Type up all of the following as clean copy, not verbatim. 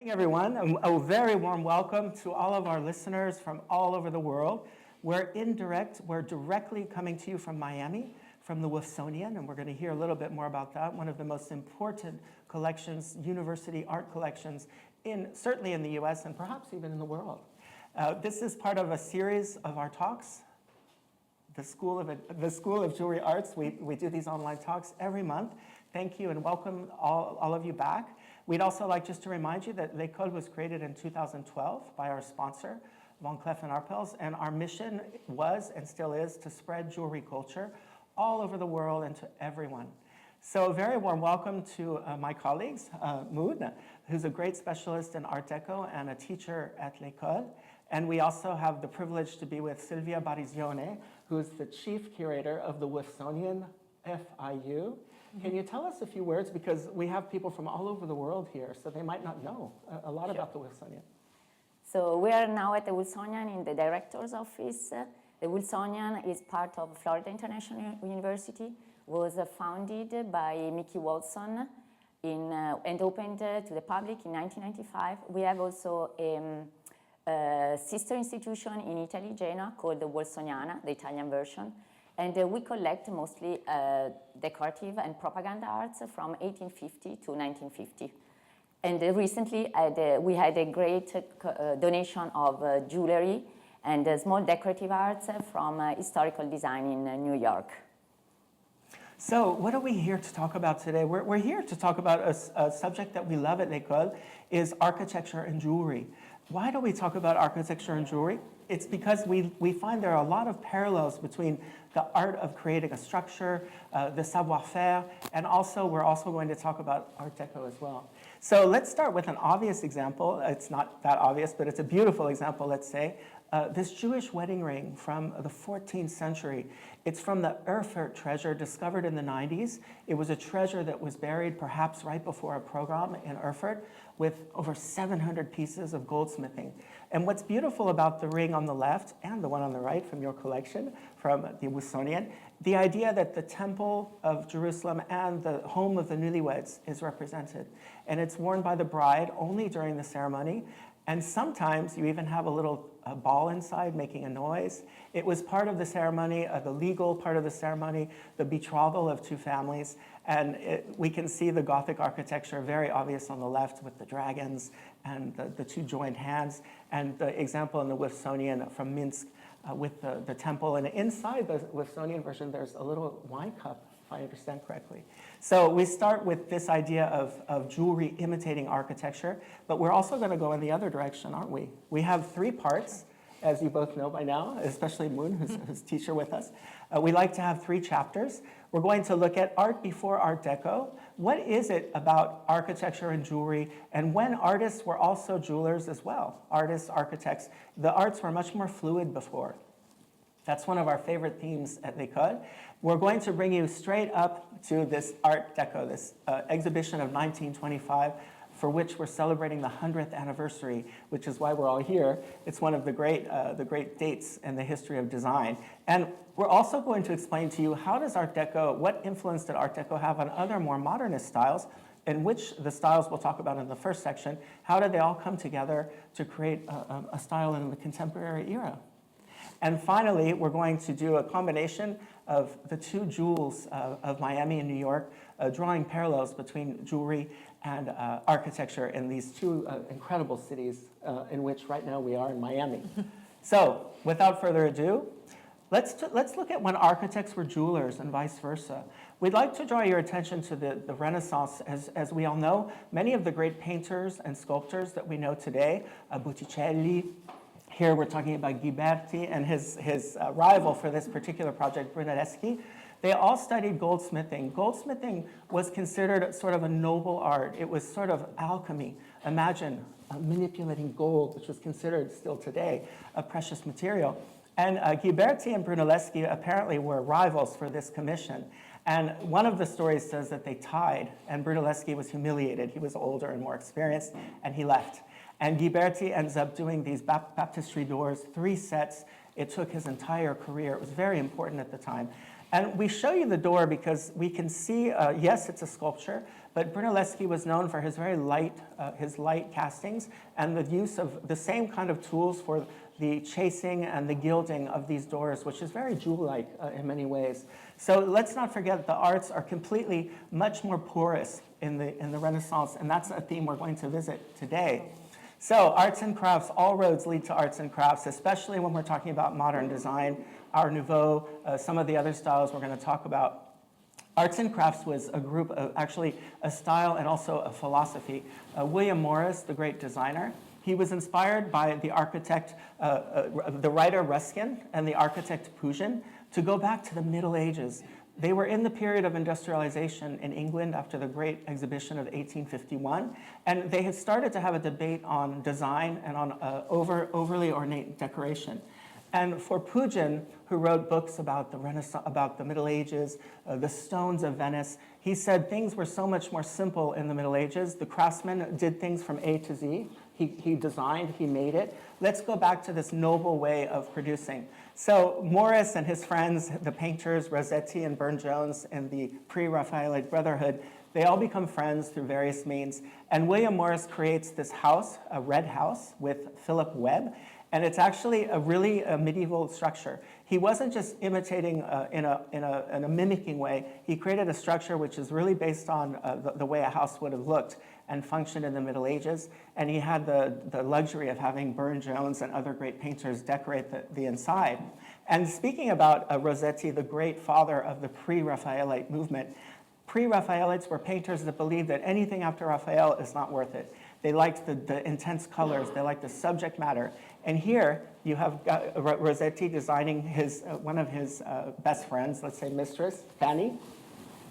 Everyone. A very warm welcome to all of our listeners from all over the world. We're directly coming to you from Miami, from the Wolfsonian, and we're going to hear a little bit more about that. One of the most important collections, university art collections, certainly in the US and perhaps even in the world. This is part of a series of our talks, the School of Jewelry Arts. We do these online talks every month. Thank you and welcome all of you back. We'd also like just to remind you that L'École was created in 2012 by our sponsor, Van Cleef & Arpels, and our mission was and still is to spread jewelry culture all over the world and to everyone. So a very warm welcome to my colleagues, Mood, who's a great specialist in Art Deco and a teacher at L'École. And we also have the privilege to be with Silvia Barisione, who's the chief curator of the Wolfsonian-FIU. Can you tell us a few words, because we have people from all over the world here, so they might not know a lot about the Wolfsonian. So we are now at the Wolfsonian in the director's office. The Wolfsonian is part of Florida International University, was founded by Mickey Wolfson and opened to the public in 1995. We have also a sister institution in Italy, Genoa, called the Wolfsoniana, the Italian version. And we collect mostly decorative and propaganda arts from 1850 to 1950. And recently we had a great donation of jewelry and small decorative arts from historical design in New York. So what are we here to talk about today? We're here to talk about a subject that we love at L'École, is architecture and jewelry. Why do we talk about architecture and jewelry? It's because we find there are a lot of parallels between the art of creating a structure, the savoir-faire, and we're also going to talk about Art Deco as well. So let's start with an obvious example. It's not that obvious, but it's a beautiful example, let's say. This Jewish wedding ring from the 14th century. It's from the Erfurt treasure discovered in the 90s. It was a treasure that was buried perhaps right before a pogrom in Erfurt with over 700 pieces of goldsmithing. And what's beautiful about the ring on the left and the one on the right from your collection, from the Wolfsonian, the idea that the Temple of Jerusalem and the home of the newlyweds is represented. And it's worn by the bride only during the ceremony. And sometimes you even have a little ball inside making a noise. It was part of the ceremony, the legal part of the ceremony, the betrothal of two families. And we can see the Gothic architecture very obvious on the left with the dragons and the two joined hands. And the example in the Wolfsonian from Minsk with the temple. And inside the Wolfsonian version, there's a little wine cup, if I understand correctly. So we start with this idea of jewelry imitating architecture, but we're also going to go in the other direction, aren't we? We have three parts, as you both know by now, especially Moon, who's teacher with us. We like to have three chapters. We're going to look at art before Art Deco. What is it about architecture and jewelry, and when artists were also jewelers as well, artists, architects. The arts were much more fluid before. That's one of our favorite themes at L'École. We're going to bring you straight up to this Art Deco, this exhibition of 1925, for which we're celebrating the 100th anniversary, which is why we're all here. It's one of the great dates in the history of design. And we're also going to explain to you what influence did Art Deco have on other more modernist styles, in which the styles we'll talk about in the first section. How did they all come together to create a style in the contemporary era? And finally, we're going to do a combination of the two jewels of Miami and New York, drawing parallels between jewelry and architecture in these two incredible cities in which right now we are in Miami. So without further ado, let's look at when architects were jewelers and vice versa. We'd like to draw your attention to the Renaissance. As we all know, many of the great painters and sculptors that we know today, Botticelli. Here we're talking about Ghiberti and his rival for this particular project, Brunelleschi. They all studied goldsmithing. Goldsmithing was considered sort of a noble art. It was sort of alchemy. Imagine manipulating gold, which was considered still today a precious material. And Ghiberti and Brunelleschi apparently were rivals for this commission. And one of the stories says that they tied, and Brunelleschi was humiliated. He was older and more experienced, and he left. And Ghiberti ends up doing these baptistry doors, 3 sets. It took his entire career. It was very important at the time. And we show you the door because we can see, yes, it's a sculpture, but Brunelleschi was known for his very light, castings and the use of the same kind of tools for the chasing and the gilding of these doors, which is very jewel-like in many ways. So let's not forget that the arts are completely much more porous in the Renaissance, and that's a theme we're going to visit today. So arts and crafts, all roads lead to arts and crafts, especially when we're talking about modern design, Art Nouveau, some of the other styles we're going to talk about. Arts and crafts was a group of, actually a style and also a philosophy. William Morris, the great designer, he was inspired by the architect, the writer Ruskin and the architect Pugin to go back to the Middle Ages. They were in the period of industrialization in England after the Great Exhibition of 1851, and they had started to have a debate on design and on overly ornate decoration. And for Pugin, who wrote books about the Renaissance, about the Middle Ages, the stones of Venice, he said things were so much more simple in the Middle Ages. The craftsman did things from A to Z. He designed, he made it. Let's go back to this noble way of producing. So Morris and his friends, the painters, Rossetti and Burne-Jones and the pre-Raphaelite Brotherhood, they all become friends through various means. And William Morris creates this house, a red house, with Philip Webb. And it's actually a really medieval structure. He wasn't just imitating in a mimicking way. He created a structure which is really based on the way a house would have looked and functioned in the Middle Ages. And he had the luxury of having Burne-Jones and other great painters decorate the inside. And speaking about Rossetti, the great father of the pre-Raphaelite movement, pre-Raphaelites were painters that believed that anything after Raphael is not worth it. They liked the intense colors, they liked the subject matter. And here you have Rossetti designing one of his best friends, let's say mistress, Fanny,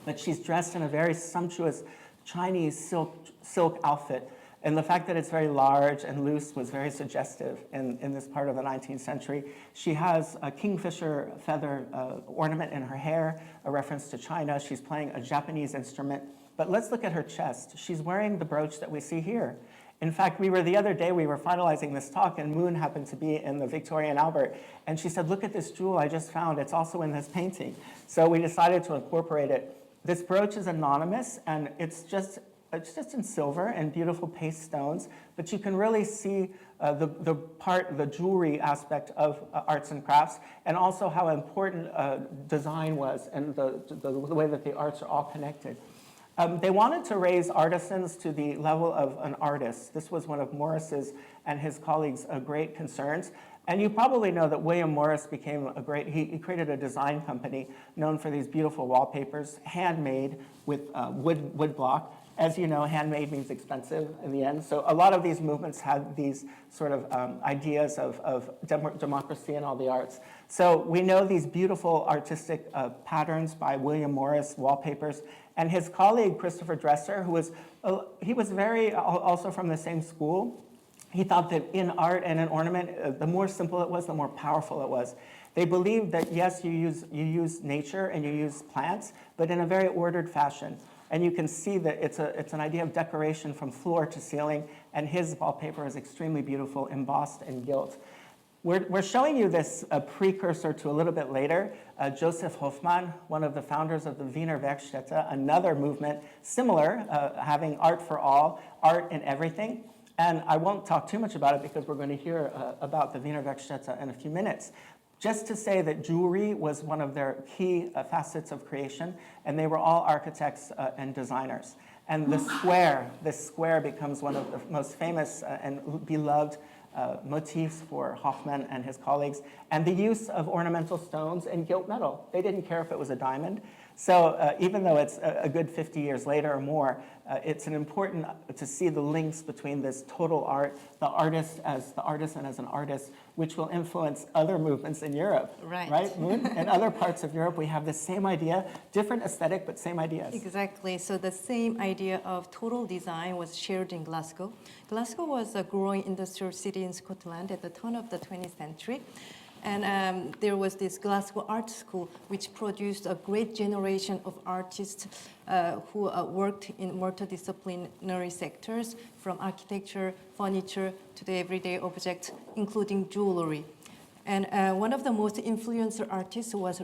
but she's dressed in a very sumptuous Chinese silk outfit. And the fact that it's very large and loose was very suggestive in this part of the 19th century. She has a kingfisher feather ornament in her hair, a reference to China. She's playing a Japanese instrument. But let's look at her chest. She's wearing the brooch that we see here. In fact, the other day we were finalizing this talk and Moon happened to be in the Victoria and Albert. And she said, look at this jewel I just found. It's also in this painting. So we decided to incorporate it. This brooch is anonymous and it's just in silver and beautiful paste stones, but you can really see the jewelry aspect of arts and crafts, and also how important design was and the way that the arts are all connected. They wanted to raise artisans to the level of an artist. This was one of Morris's and his colleagues' great concerns. And you probably know that William Morris became he created a design company known for these beautiful wallpapers, handmade with wood block. As you know, handmade means expensive in the end. So a lot of these movements had these sort of ideas of democracy in all the arts. So we know these beautiful artistic patterns by William Morris, wallpapers, and his colleague, Christopher Dresser, he was very also from the same school. He thought that in art and in ornament, the more simple it was, the more powerful it was. They believed that, yes, you use nature and you use plants, but in a very ordered fashion. And you can see that it's an idea of decoration from floor to ceiling, and his wallpaper is extremely beautiful, embossed and gilt. We're showing you this precursor to a little bit later, Joseph Hoffmann, one of the founders of the Wiener Werkstätte, another movement similar, having art for all, art in everything. And I won't talk too much about it because we're going to hear about the Wiener Werkstätte in a few minutes. Just to say that jewelry was one of their key facets of creation, and they were all architects and designers. And this square becomes one of the most famous and beloved motifs for Hoffmann and his colleagues, and the use of ornamental stones and gilt metal. They didn't care if it was a diamond. So even though it's a good 50 years later or more, it's important to see the links between this total art, the artist as the artisan as an artist, which will influence other movements in Europe. Right, Moon? In other parts of Europe, we have the same idea, different aesthetic, but same ideas. Exactly. So the same idea of total design was shared in Glasgow. Glasgow was a growing industrial city in Scotland at the turn of the 20th century. And there was this Glasgow Art School, which produced a great generation of artists who worked in multidisciplinary sectors, from architecture, furniture, to the everyday objects, including jewelry. And one of the most influential artists was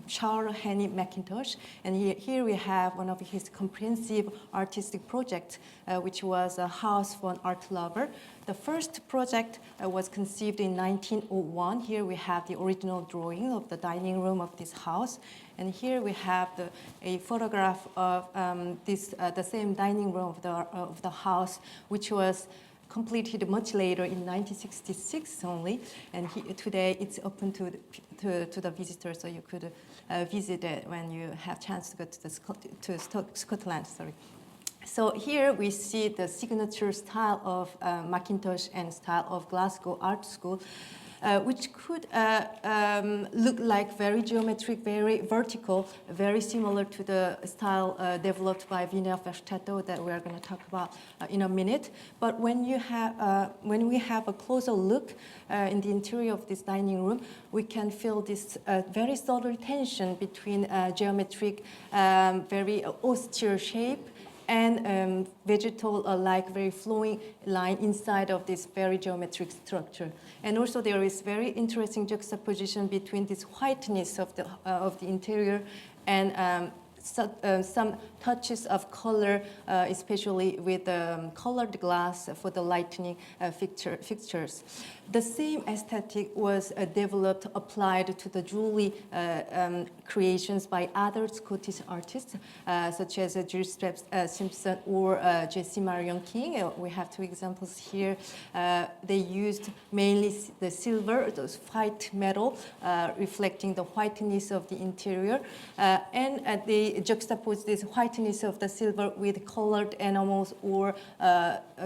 Charles Henry Mackintosh, and here we have one of his comprehensive artistic projects, which was a house for an art lover. The first project was conceived in 1901. Here we have the original drawing of the dining room of this house, and here we have a photograph of the same dining room of the house, which was completed much later in 1966 only, and today it's open to the visitors, so you could visit it when you have chance to go to Scotland. Sorry. So here we see the signature style of Mackintosh and style of Glasgow Art School, which could look like very geometric, very vertical, very similar to the style developed by Wiener Verstädter that we are going to talk about in a minute. But when we have a closer look in the interior of this dining room, we can feel this very subtle tension between geometric, very austere shape and vegetal-like, very flowing line inside of this very geometric structure. And also there is very interesting juxtaposition between this whiteness of the interior and some touches of color, especially with colored glass for the lighting fixtures. The same aesthetic was developed, applied to the jewelry creations by other Scottish artists, such as Jules Simpson or Jessie Marion King. We have two examples here. They used mainly the silver, those white metal, reflecting the whiteness of the interior, and they juxtaposed this whiteness of the silver with colored enamels or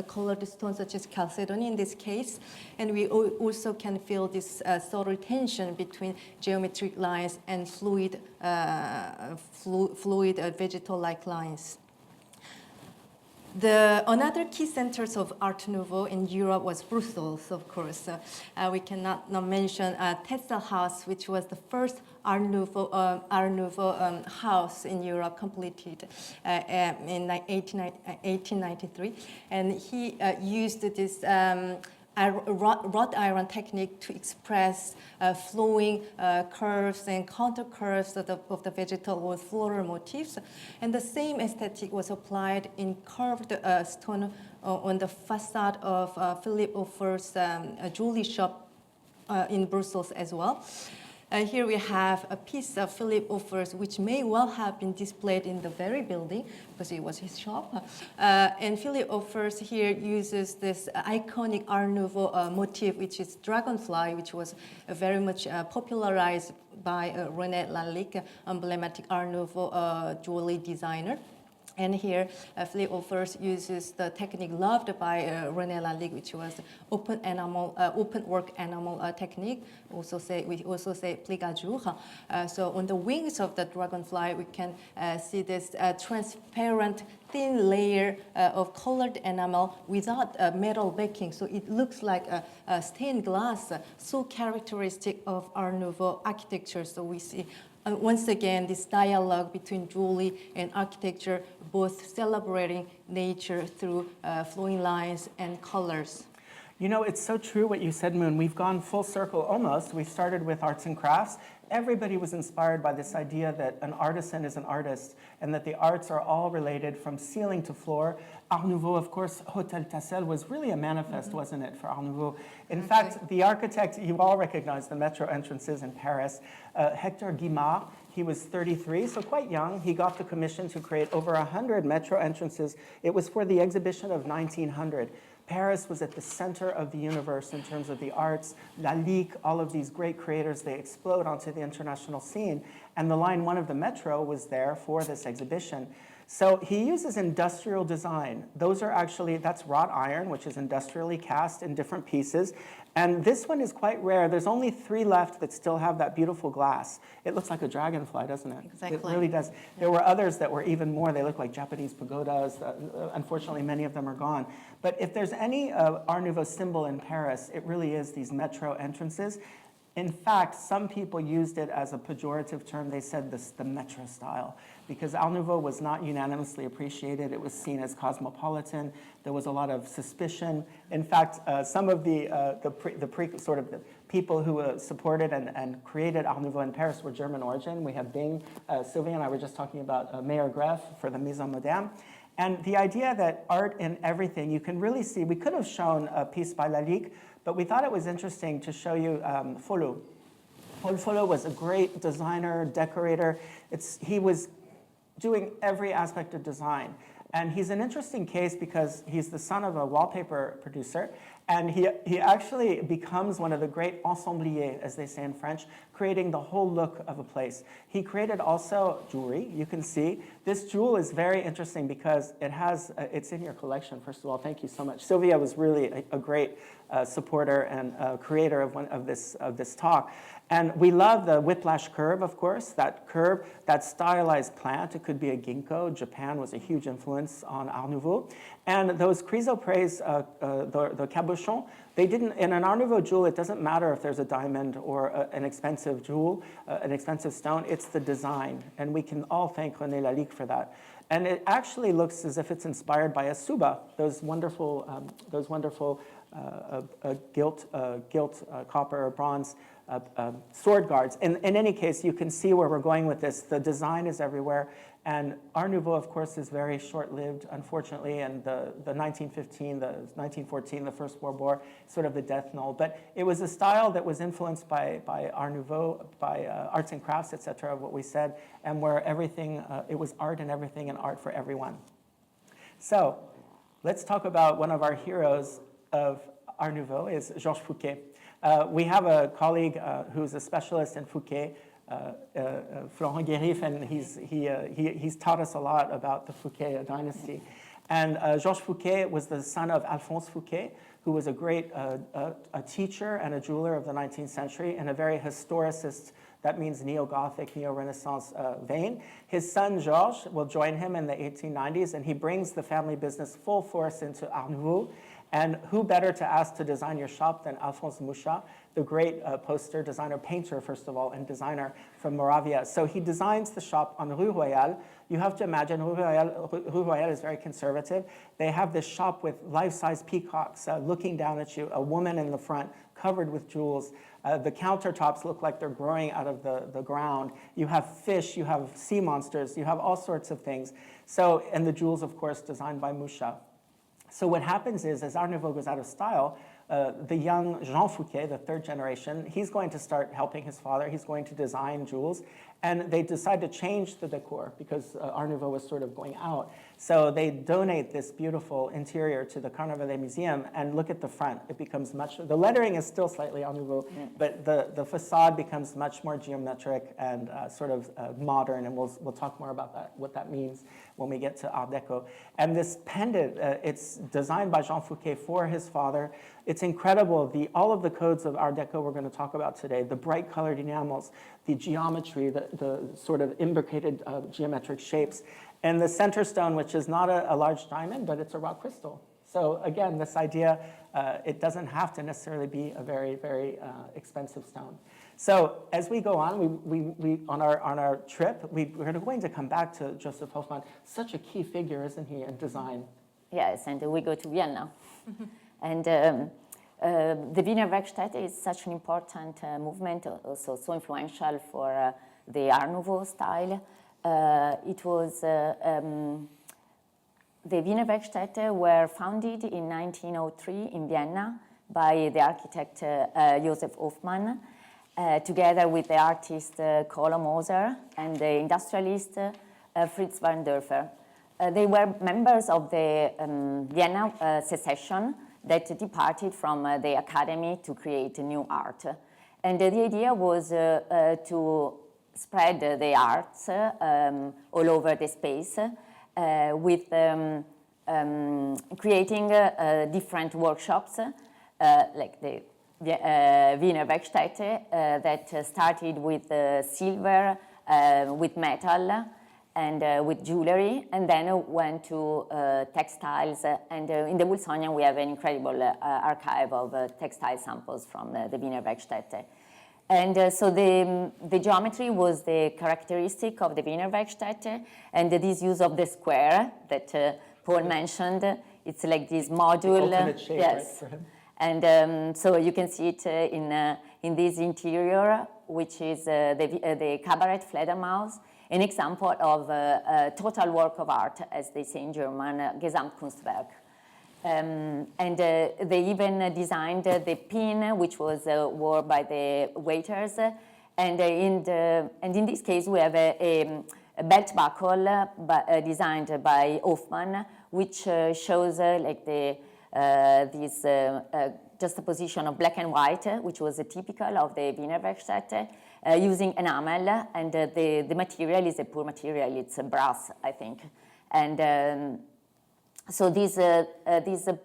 colored stones such as chalcedony in this case. And we also can feel this subtle tension between geometric lines and fluid vegetal-like lines. Another key centers of Art Nouveau in Europe was Brussels, of course. We cannot not mention Textile House, which was the first Art Nouveau house in Europe, completed in 1893. And he used this wrought iron technique to express flowing curves and counter curves of the vegetal or floral motifs. And the same aesthetic was applied in curved stone on the facade of Philip Offer's jewelry shop in Brussels as well. Here we have a piece of Philip Offer's, which may well have been displayed in the very building because it was his shop. And Philip Offer's here uses this iconic Art Nouveau motif, which is dragonfly, which was very much popularized by René Lalique, emblematic Art Nouveau jewelry designer. And here, Philip Offer's uses the technique loved by René Lalique, which was open work enamel technique. We also say pli à jour. So on the wings of the dragonfly, we can see this transparent thin layer of colored enamel without metal backing. So it looks like a stained glass, so characteristic of Art Nouveau architecture. So we see once again, this dialogue between jewelry and architecture, both celebrating nature through flowing lines and colors. You know, it's so true what you said, Moon. We've gone full circle almost. We started with arts and crafts. Everybody was inspired by this idea that an artisan is an artist and that the arts are all related from ceiling to floor. Art Nouveau, of course, Hotel Tassel was really a manifest, wasn't it, for Art Nouveau? In fact, the architect, you all recognize the metro entrances in Paris, Hector Guimard, he was 33, so quite young. He got the commission to create over 100 metro entrances. It was for the exhibition of 1900. Paris was at the center of the universe in terms of the arts. Lalique, all of these great creators, they explode onto the international scene. And the line 1 of the metro was there for this exhibition. So he uses industrial design. That's wrought iron, which is industrially cast in different pieces. And this one is quite rare. There's only 3 left that still have that beautiful glass. It looks like a dragonfly, doesn't it? Exactly. It really does. There were others that were even more. They look like Japanese pagodas. Unfortunately, many of them are gone. But if there's any Art Nouveau symbol in Paris, it really is these metro entrances. In fact, some people used it as a pejorative term. They said the metro style, because Art Nouveau was not unanimously appreciated. It was seen as cosmopolitan. There was a lot of suspicion. In fact, some of the people who supported and created Art Nouveau in Paris were German origin. We have Bing, Silvia and I were just talking about Mayer Greff for the Maison Moderne. And the idea that art in everything, you can really see, we could have shown a piece by Lalique, but we thought it was interesting to show you Follow. Paul Follow was a great designer, decorator. He was doing every aspect of design. And he's an interesting case because he's the son of a wallpaper producer, and he actually becomes one of the great ensembliers, as they say in French, creating the whole look of a place. He created also jewelry. You can see this jewel is very interesting because it's in your collection, first of all. Thank you so much. Silvia was really a great supporter and creator of this talk. And we love the whiplash curve, of course, that curve, that stylized plant. It could be a ginkgo. Japan was a huge influence on Art Nouveau. And those chrysoprase, the cabochon, they didn't, in an Art Nouveau jewel, it doesn't matter if there's a diamond or an expensive jewel, an expensive stone, it's the design. And we can all thank René Lalique for that. And it actually looks as if it's inspired by a suba, those wonderful gilt copper or bronze sword guards. In any case, you can see where we're going with this. The design is everywhere. And Art Nouveau, of course, is very short-lived, unfortunately. And the 1914, the First World War, sort of the death knell. But it was a style that was influenced by Art Nouveau, by arts and crafts, et cetera, what we said, and where everything, it was art and everything and art for everyone. So let's talk about one of our heroes of Art Nouveau is Georges Fouquet. We have a colleague who's a specialist in Fouquet, Florent Guérif, and he's taught us a lot about the Fouquet dynasty. And Georges Fouquet was the son of Alphonse Fouquet, who was a great a teacher and a jeweler of the 19th century and a very historicist, that means neo-Gothic, neo-Renaissance vein. His son, Georges, will join him in the 1890s, and he brings the family business full force into Art Nouveau. And who better to ask to design your shop than Alphonse Mucha, the great poster designer, painter, first of all, and designer from Moravia. So he designs the shop on Rue Royale. You have to imagine Rue Royale is very conservative. They have this shop with life-size peacocks looking down at you, a woman in the front covered with jewels. The countertops look like they're growing out of the ground. You have fish, you have sea monsters, you have all sorts of things. So, and the jewels, of course, designed by Mucha. So what happens is, as Art Nouveau goes out of style, the young Jean Fouquet, the third generation, he's going to start helping his father. He's going to design jewels. And they decide to change the decor because Art Nouveau was sort of going out. So they donate this beautiful interior to the Carnavalet Museum, and look at the front. It becomes the lettering is still slightly Art Nouveau, but the facade becomes much more geometric and sort of modern, and we'll talk more about that, what that means when we get to Art Deco. And this pendant, it's designed by Jean Fouquet for his father. It's incredible, all of the codes of Art Deco we're going to talk about today, the bright colored enamels, the geometry, the sort of imbricated geometric shapes, and the center stone, which is not a large diamond, but it's a rock crystal. So again, this idea, it doesn't have to necessarily be a very, very expensive stone. So as we go on, we on our trip, we're going to come back to Joseph Hofmann. Such a key figure, isn't he, in design? Yes, and we go to Vienna. And the Wiener Werkstätte is such an important movement, also so influential for the Art Nouveau style. It was the Wiener Werkstätte were founded in 1903 in Vienna by the architect Joseph Hofmann, together with the artist Carlo Moser and the industrialist Fritz van Dörfer. They were members of the Vienna secession that departed from the academy to create new art. And the idea was to spread the arts all over the space with creating different workshops like the Wiener Werkstätte that started with silver, with metal, and with jewelry, and then went to textiles. And in the Wolfsonian, we have an incredible archive of textile samples from the Wiener Werkstätte. And so the geometry was the characteristic of the Wiener Werkstätte, and this use of the square that Paul mentioned. It's like this module. The ultimate shape, yes. right, for him? And so you can see it in this interior, which is the Cabaret Fledermaus, an example of a total work of art, as they say in German, Gesamtkunstwerk. And they even designed the pin, which was worn by the waiters. And in this case, we have a belt buckle designed by Hofmann, which shows like this juxtaposition of black and white, which was typical of the Wiener Werkstatt, using enamel, and the material is a poor material, it's brass, I think. And so this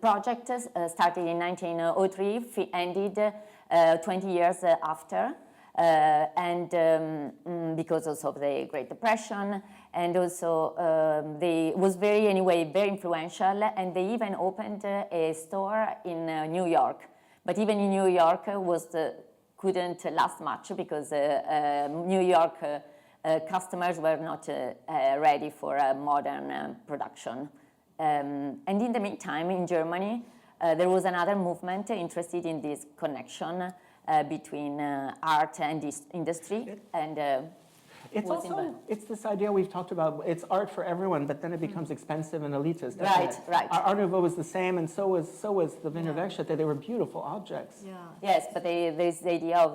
project started in 1903, ended 20 years after, and because also of the Great Depression, and also was very influential, and they even opened a store in New York. But even in New York couldn't last much because New York customers were not ready for a modern production. And in the meantime, in Germany, there was another movement interested in this connection between art and industry. And it's this idea we've talked about. It's art for everyone, but then it becomes expensive and elitist. Right. Art Nouveau was the same, and so was the Wiener Werkstatt. They were beautiful objects. Yeah. Yes, but there's the idea of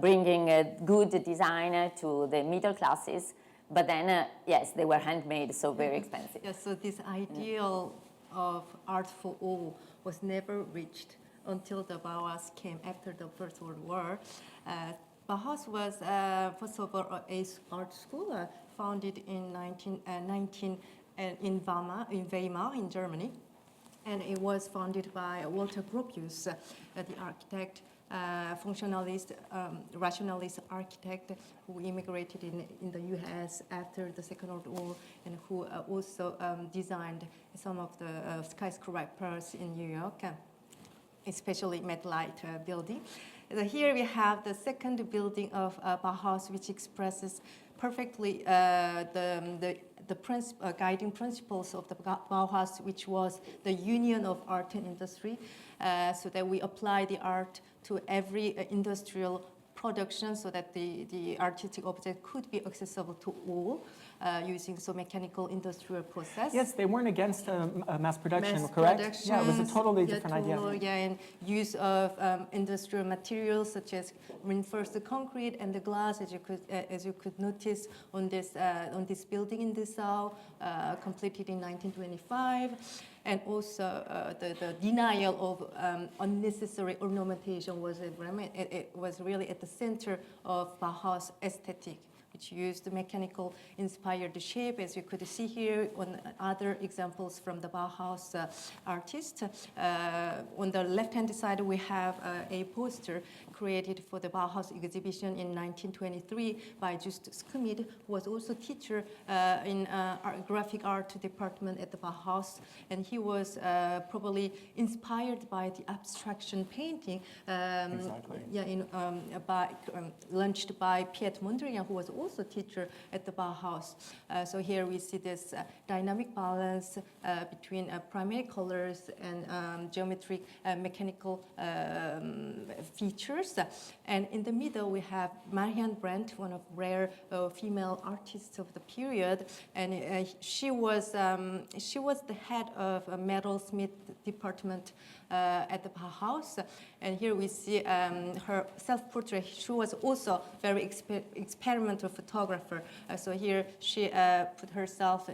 bringing a good design to the middle classes. But then, yes, they were handmade, so very expensive. Yeah, so this ideal of art for all was never reached until the Bauhaus came after the First World War. Bauhaus was, first of all, an art school founded in 1919 in Weimar, in Germany. And it was founded by Walter Gropius, the architect, functionalist, rationalist architect who immigrated in the US after the Second World War, and who also designed some of the skyscrapers in New York, especially MetLife building. Here we have the second building of Bauhaus, which expresses perfectly the guiding principles of the Bauhaus, which was the union of art and industry, so that we apply the art to every industrial production, so that the artistic object could be accessible to all, using mechanical industrial process. Yes, they weren't against mass production, correct? Yeah, it was a totally different idea. Yeah, and use of industrial materials such as reinforced concrete and the glass, as you could notice on this building in Dessau, completed in 1925. And also the denial of unnecessary ornamentation was really at the center of Bauhaus aesthetic, which used mechanical inspired shape, as you could see here on other examples from the Bauhaus artists. On the left-hand side, we have a poster created for the Bauhaus exhibition in 1923 by Just Schmidt, who was also teacher in graphic art department at the Bauhaus, and he was probably inspired by the abstraction painting. Exactly. Yeah, launched by Piet Mondrian, who was also teacher at the Bauhaus. So here we see this dynamic balance between primary colors and geometric mechanical features. And in the middle we have Marianne Brandt, one of rare female artists of the period, and she was the head of a metalsmith department at the Bauhaus. And here we see her self-portrait. She was also very experimental photographer. So here she put herself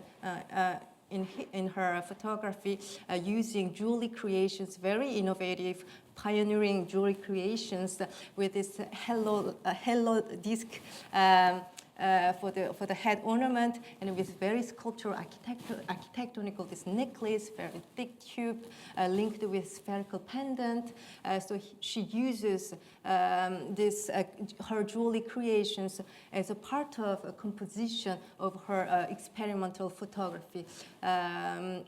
in her photography using jewelry creations, very innovative, pioneering jewelry creations with this halo disc for the head ornament, and with very sculptural architectonical this necklace, very thick tube linked with spherical pendant. So she uses her jewelry creations as a part of a composition of her experimental photography. And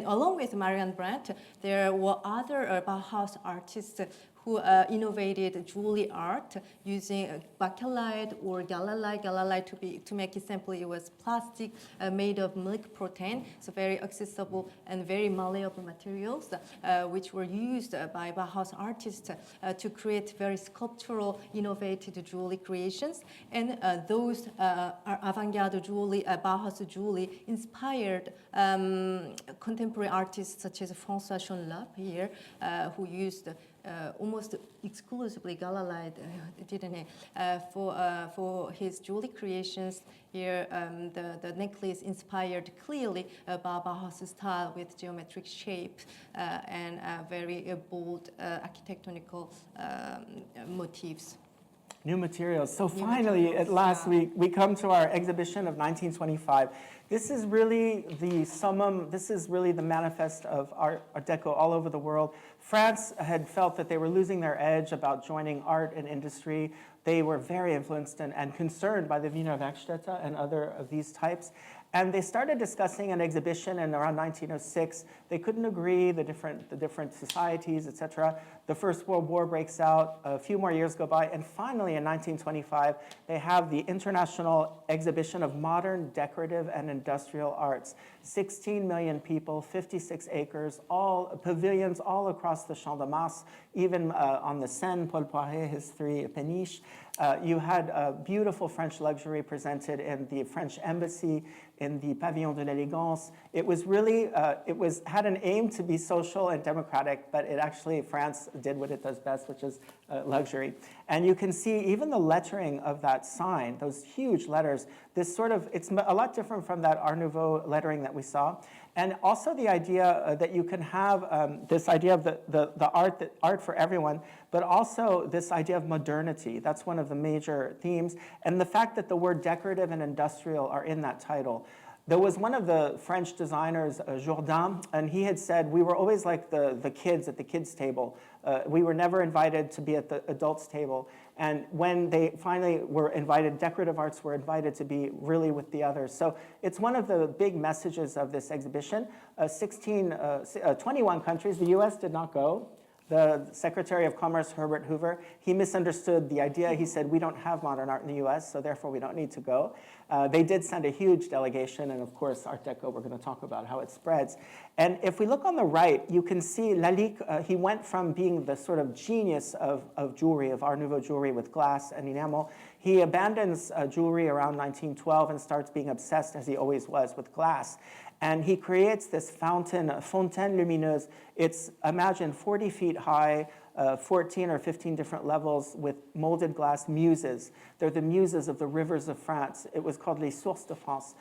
along with Marianne Brandt, there were other Bauhaus artists who innovated jewelry art using bakelite or galalite. Galalite, to make it simple, it was plastic made of milk protein, so very accessible and very malleable materials, which were used by Bauhaus artists to create very sculptural, innovative jewelry creations. And those avant-garde jewelry, Bauhaus jewelry, inspired contemporary artists such as François Schonlapp here, who used almost exclusively galalite, didn't he? For his jewelry creations here, the necklace inspired clearly Bauhaus style with geometric shape and very bold architectonical motifs. New materials. So finally, at last, we come to our exhibition of 1925. This is really the summum, this is really the manifest of Art Deco all over the world. France had felt that they were losing their edge about joining art and industry. They were very influenced and concerned by the Wiener Werkstätte and other of these types. And they started discussing an exhibition in around 1906. They couldn't agree, the different societies, etc. The First World War breaks out, a few more years go by, and finally in 1925, they have the International Exhibition of Modern Decorative and Industrial Arts. 16 million people, 56 acres, all pavilions all across the Champ de Mars, even on the Seine, Paul Poiret, his 3 peniches. You had beautiful French luxury presented in the French embassy, in the Pavillon de l'Élégance. It was really, had an aim to be social and democratic, but it actually, France did what it does best, which is luxury. And you can see even the lettering of that sign, those huge letters, this sort of, it's a lot different from that Art Nouveau lettering that we saw. And also the idea that you can have this idea of the art for everyone, but also this idea of modernity. That's one of the major themes. And the fact that the word decorative and industrial are in that title. There was one of the French designers, Jourdain, and he had said, we were always like the kids at the kids' table. We were never invited to be at the adults' table. And when they finally were invited, decorative arts were invited to be really with the others. So it's one of the big messages of this exhibition. 21 countries, the US did not go. The Secretary of Commerce, Herbert Hoover, he misunderstood the idea. He said, we don't have modern art in the US, so therefore we don't need to go. They did send a huge delegation, and of course, Art Deco, we're going to talk about how it spreads. And if we look on the right, you can see Lalique, he went from being the sort of genius of jewelry, of Art Nouveau jewelry with glass and enamel. He abandons jewelry around 1912 and starts being obsessed, as he always was, with glass. And he creates this fontaine lumineuse. It's, imagine, 40 feet high, 14 or 15 different levels with molded glass muses. They're the muses of the rivers of France. It was called les sources de France.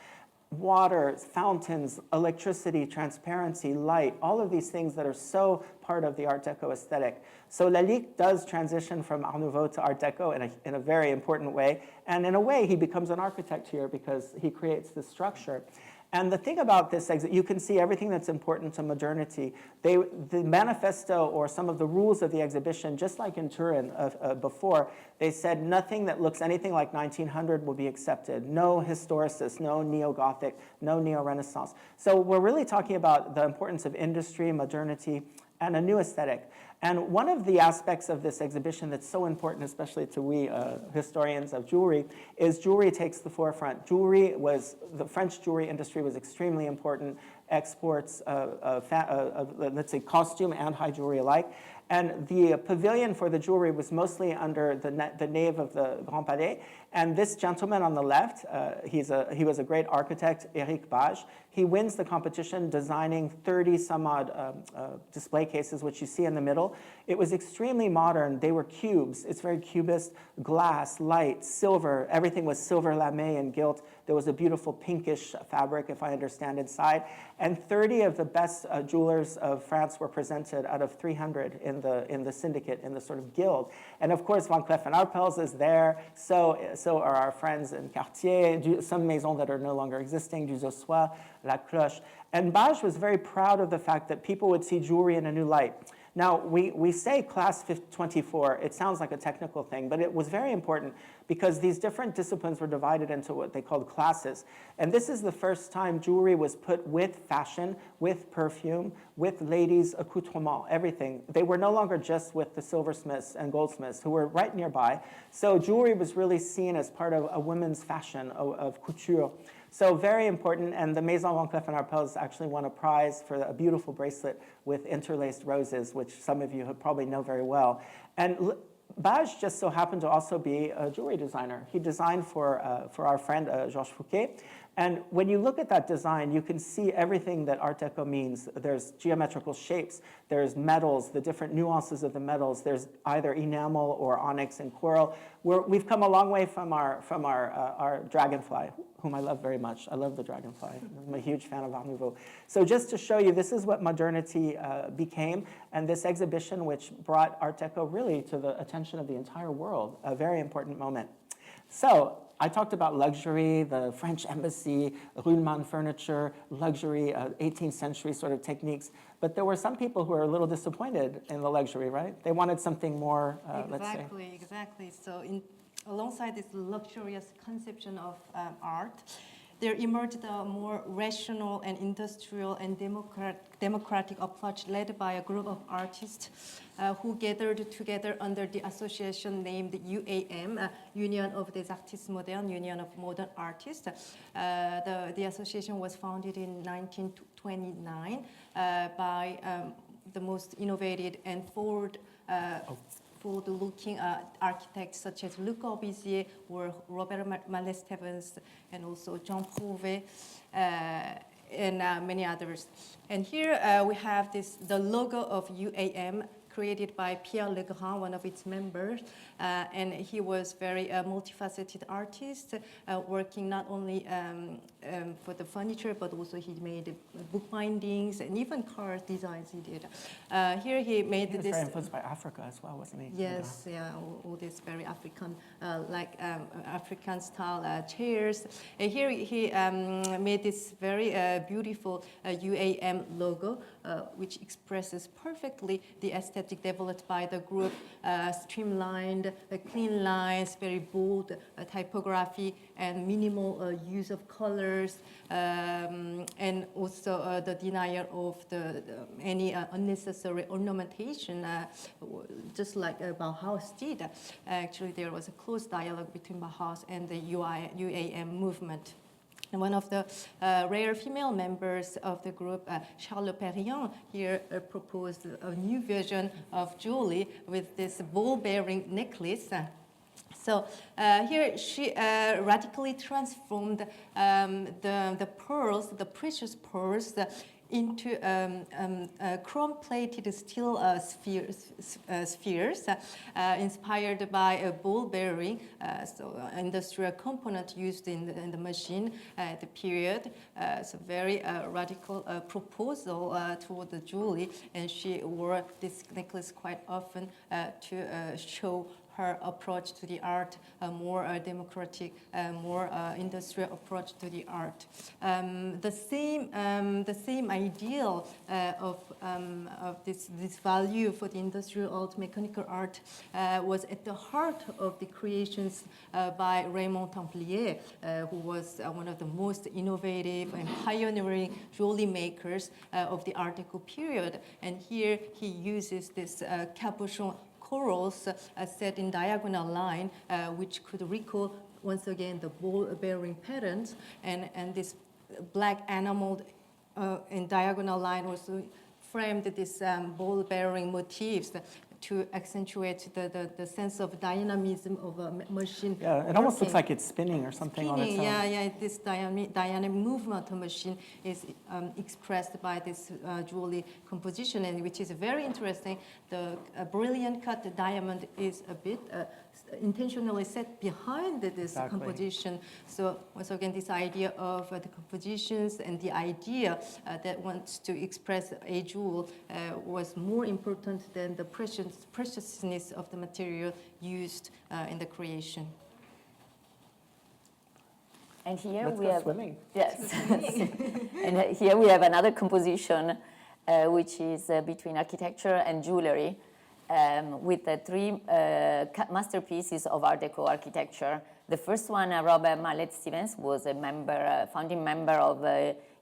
Water, fountains, electricity, transparency, light, all of these things that are so part of the Art Deco aesthetic. So Lalique does transition from Art Nouveau to Art Deco in a very important way. And in a way, he becomes an architect here because he creates this structure. And the thing about this, you can see everything that's important to modernity. The manifesto or some of the rules of the exhibition, just like in Turin before, they said nothing that looks anything like 1900 will be accepted. No historicist, no neo-Gothic, no neo-Renaissance. So we're really talking about the importance of industry, modernity, and a new aesthetic. And one of the aspects of this exhibition that's so important, especially to we historians of jewelry, is jewelry takes the forefront. The French jewelry industry was extremely important. Exports, let's say costume and high jewelry alike. And the pavilion for the jewelry was mostly under the nave of the Grand Palais. And this gentleman on the left, he was a great architect, Éric Bage. He wins the competition designing 30 some odd display cases, which you see in the middle. It was extremely modern. They were cubes. It's very cubist, glass, light, silver. Everything was silver lame and gilt. There was a beautiful pinkish fabric, if I understand, inside. And 30 of the best jewelers of France were presented out of 300 in the syndicate, in the sort of guild. And of course, Van Cleef & Arpels is there. So are our friends in Cartier, some maisons that are no longer existing, du Zossois, La Cloche. And Bage was very proud of the fact that people would see jewelry in a new light. Now, we say class 24, it sounds like a technical thing, but it was very important because these different disciplines were divided into what they called classes. And this is the first time jewelry was put with fashion, with perfume, with ladies' accoutrement, everything. They were no longer just with the silversmiths and goldsmiths who were right nearby. So jewelry was really seen as part of a women's fashion of couture. So very important, and the Maison Van Cleef & Arpels actually won a prize for a beautiful bracelet with interlaced roses, which some of you probably know very well. And Bage just so happened to also be a jewelry designer. He designed for our friend Georges Fouquet. And when you look at that design, you can see everything that Art Deco means. There's geometrical shapes, there's metals, the different nuances of the metals. There's either enamel or onyx and coral. We've come a long way from our dragonfly, whom I love very much. I love the dragonfly. I'm a huge fan of Art Nouveau. So just to show you, this is what modernity became, and this exhibition, which brought Art Deco really to the attention of the entire world, a very important moment. So I talked about luxury, the French embassy, Ruhlmann furniture, luxury, 18th century sort of techniques. But there were some people who were a little disappointed in the luxury, right? They wanted something more, let's say. Exactly. So alongside this luxurious conception of art, there emerged a more rational and industrial and democratic approach led by a group of artists who gathered together under the association named UAM, Union of des Artistes Modernes, Union of Modern Artists. The association was founded in 1929 by the most innovative and forward-looking architects such as Le Corbusier or Robert Malesherbes, and also Jean Prouvé, and many others. And here we have the logo of UAM, created by Pierre Legrand, one of its members, and he was very multifaceted artist, working not only for the furniture, but also he made book bindings and even car designs he did. Here he made this. He was very influenced by Africa as well, wasn't he? Yes, yeah, all these very African, African style chairs. And here he made this very beautiful UAM logo, which expresses perfectly the aesthetic developed by the group, streamlined, clean lines, very bold typography, and minimal use of colors, and also the denial of any unnecessary ornamentation, just like Bauhaus did. Actually, there was a close dialogue between Bauhaus and the UAM movement. And one of the rare female members of the group, Charlotte Perriand, here proposed a new version of jewelry with this ball-bearing necklace. So here she radically transformed the pearls, the precious pearls, into chrome-plated steel spheres inspired by a ball bearing, so industrial component used in the machine at the period. It's a very radical proposal toward the jewelry, and she wore this necklace quite often to show her approach to the art, a more democratic, more industrial approach to the art. The same ideal of this value for the industrial art, mechanical art, was at the heart of the creations by Raymond Templier, who was one of the most innovative and pioneering jewelry makers of the Art Deco period. And here he uses this cabochon corals set in diagonal line, which could recall once again the ball-bearing patterns, and this black enameled in diagonal line also framed this ball-bearing motifs to accentuate the sense of dynamism of a machine. Yeah, it almost looks like it's spinning or something on its own. Yeah, this dynamic movement of machine is expressed by this jewelry composition, and which is very interesting. The brilliant cut diamond is a bit intentionally set behind this composition. So once again, this idea of the compositions and the idea that wants to express a jewel was more important than the preciousness of the material used in the creation. And here Let's we go have swimming. Yes, and here we have another composition, which is between architecture and jewelry. with the three masterpieces of Art Deco architecture. The first one, Robert Mallet Stevens, was a founding member of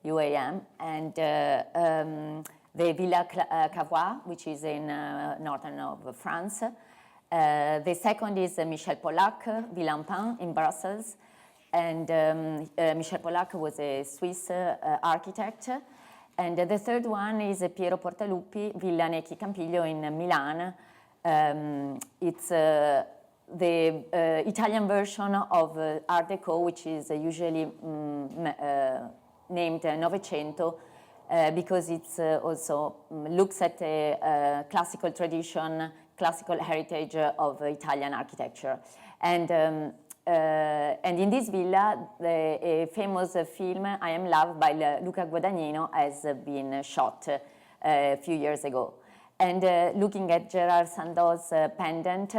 UAM, and the Villa Cavois, which is in northern of France. The second is Michel Pollack, Villepin in Brussels, and Michel Pollack was a Swiss architect. And the third one is Piero Portaluppi, Villa Necchi Campiglio in Milan. It's the Italian version of Art Deco, which is usually named Novecento, because it's also looks at a classical tradition, classical heritage of Italian architecture. And in this villa, a famous film, I Am Love, by Luca Guadagnino, has been shot a few years ago. And looking at Gerard Sandeau's pendant,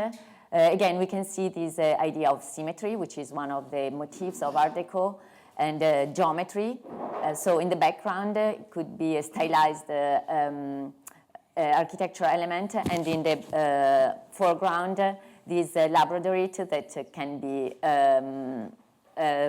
again, we can see this idea of symmetry, which is one of the motifs of Art Deco, and geometry. So in the background, it could be a stylized architectural element, and in the foreground, this labradorite that can be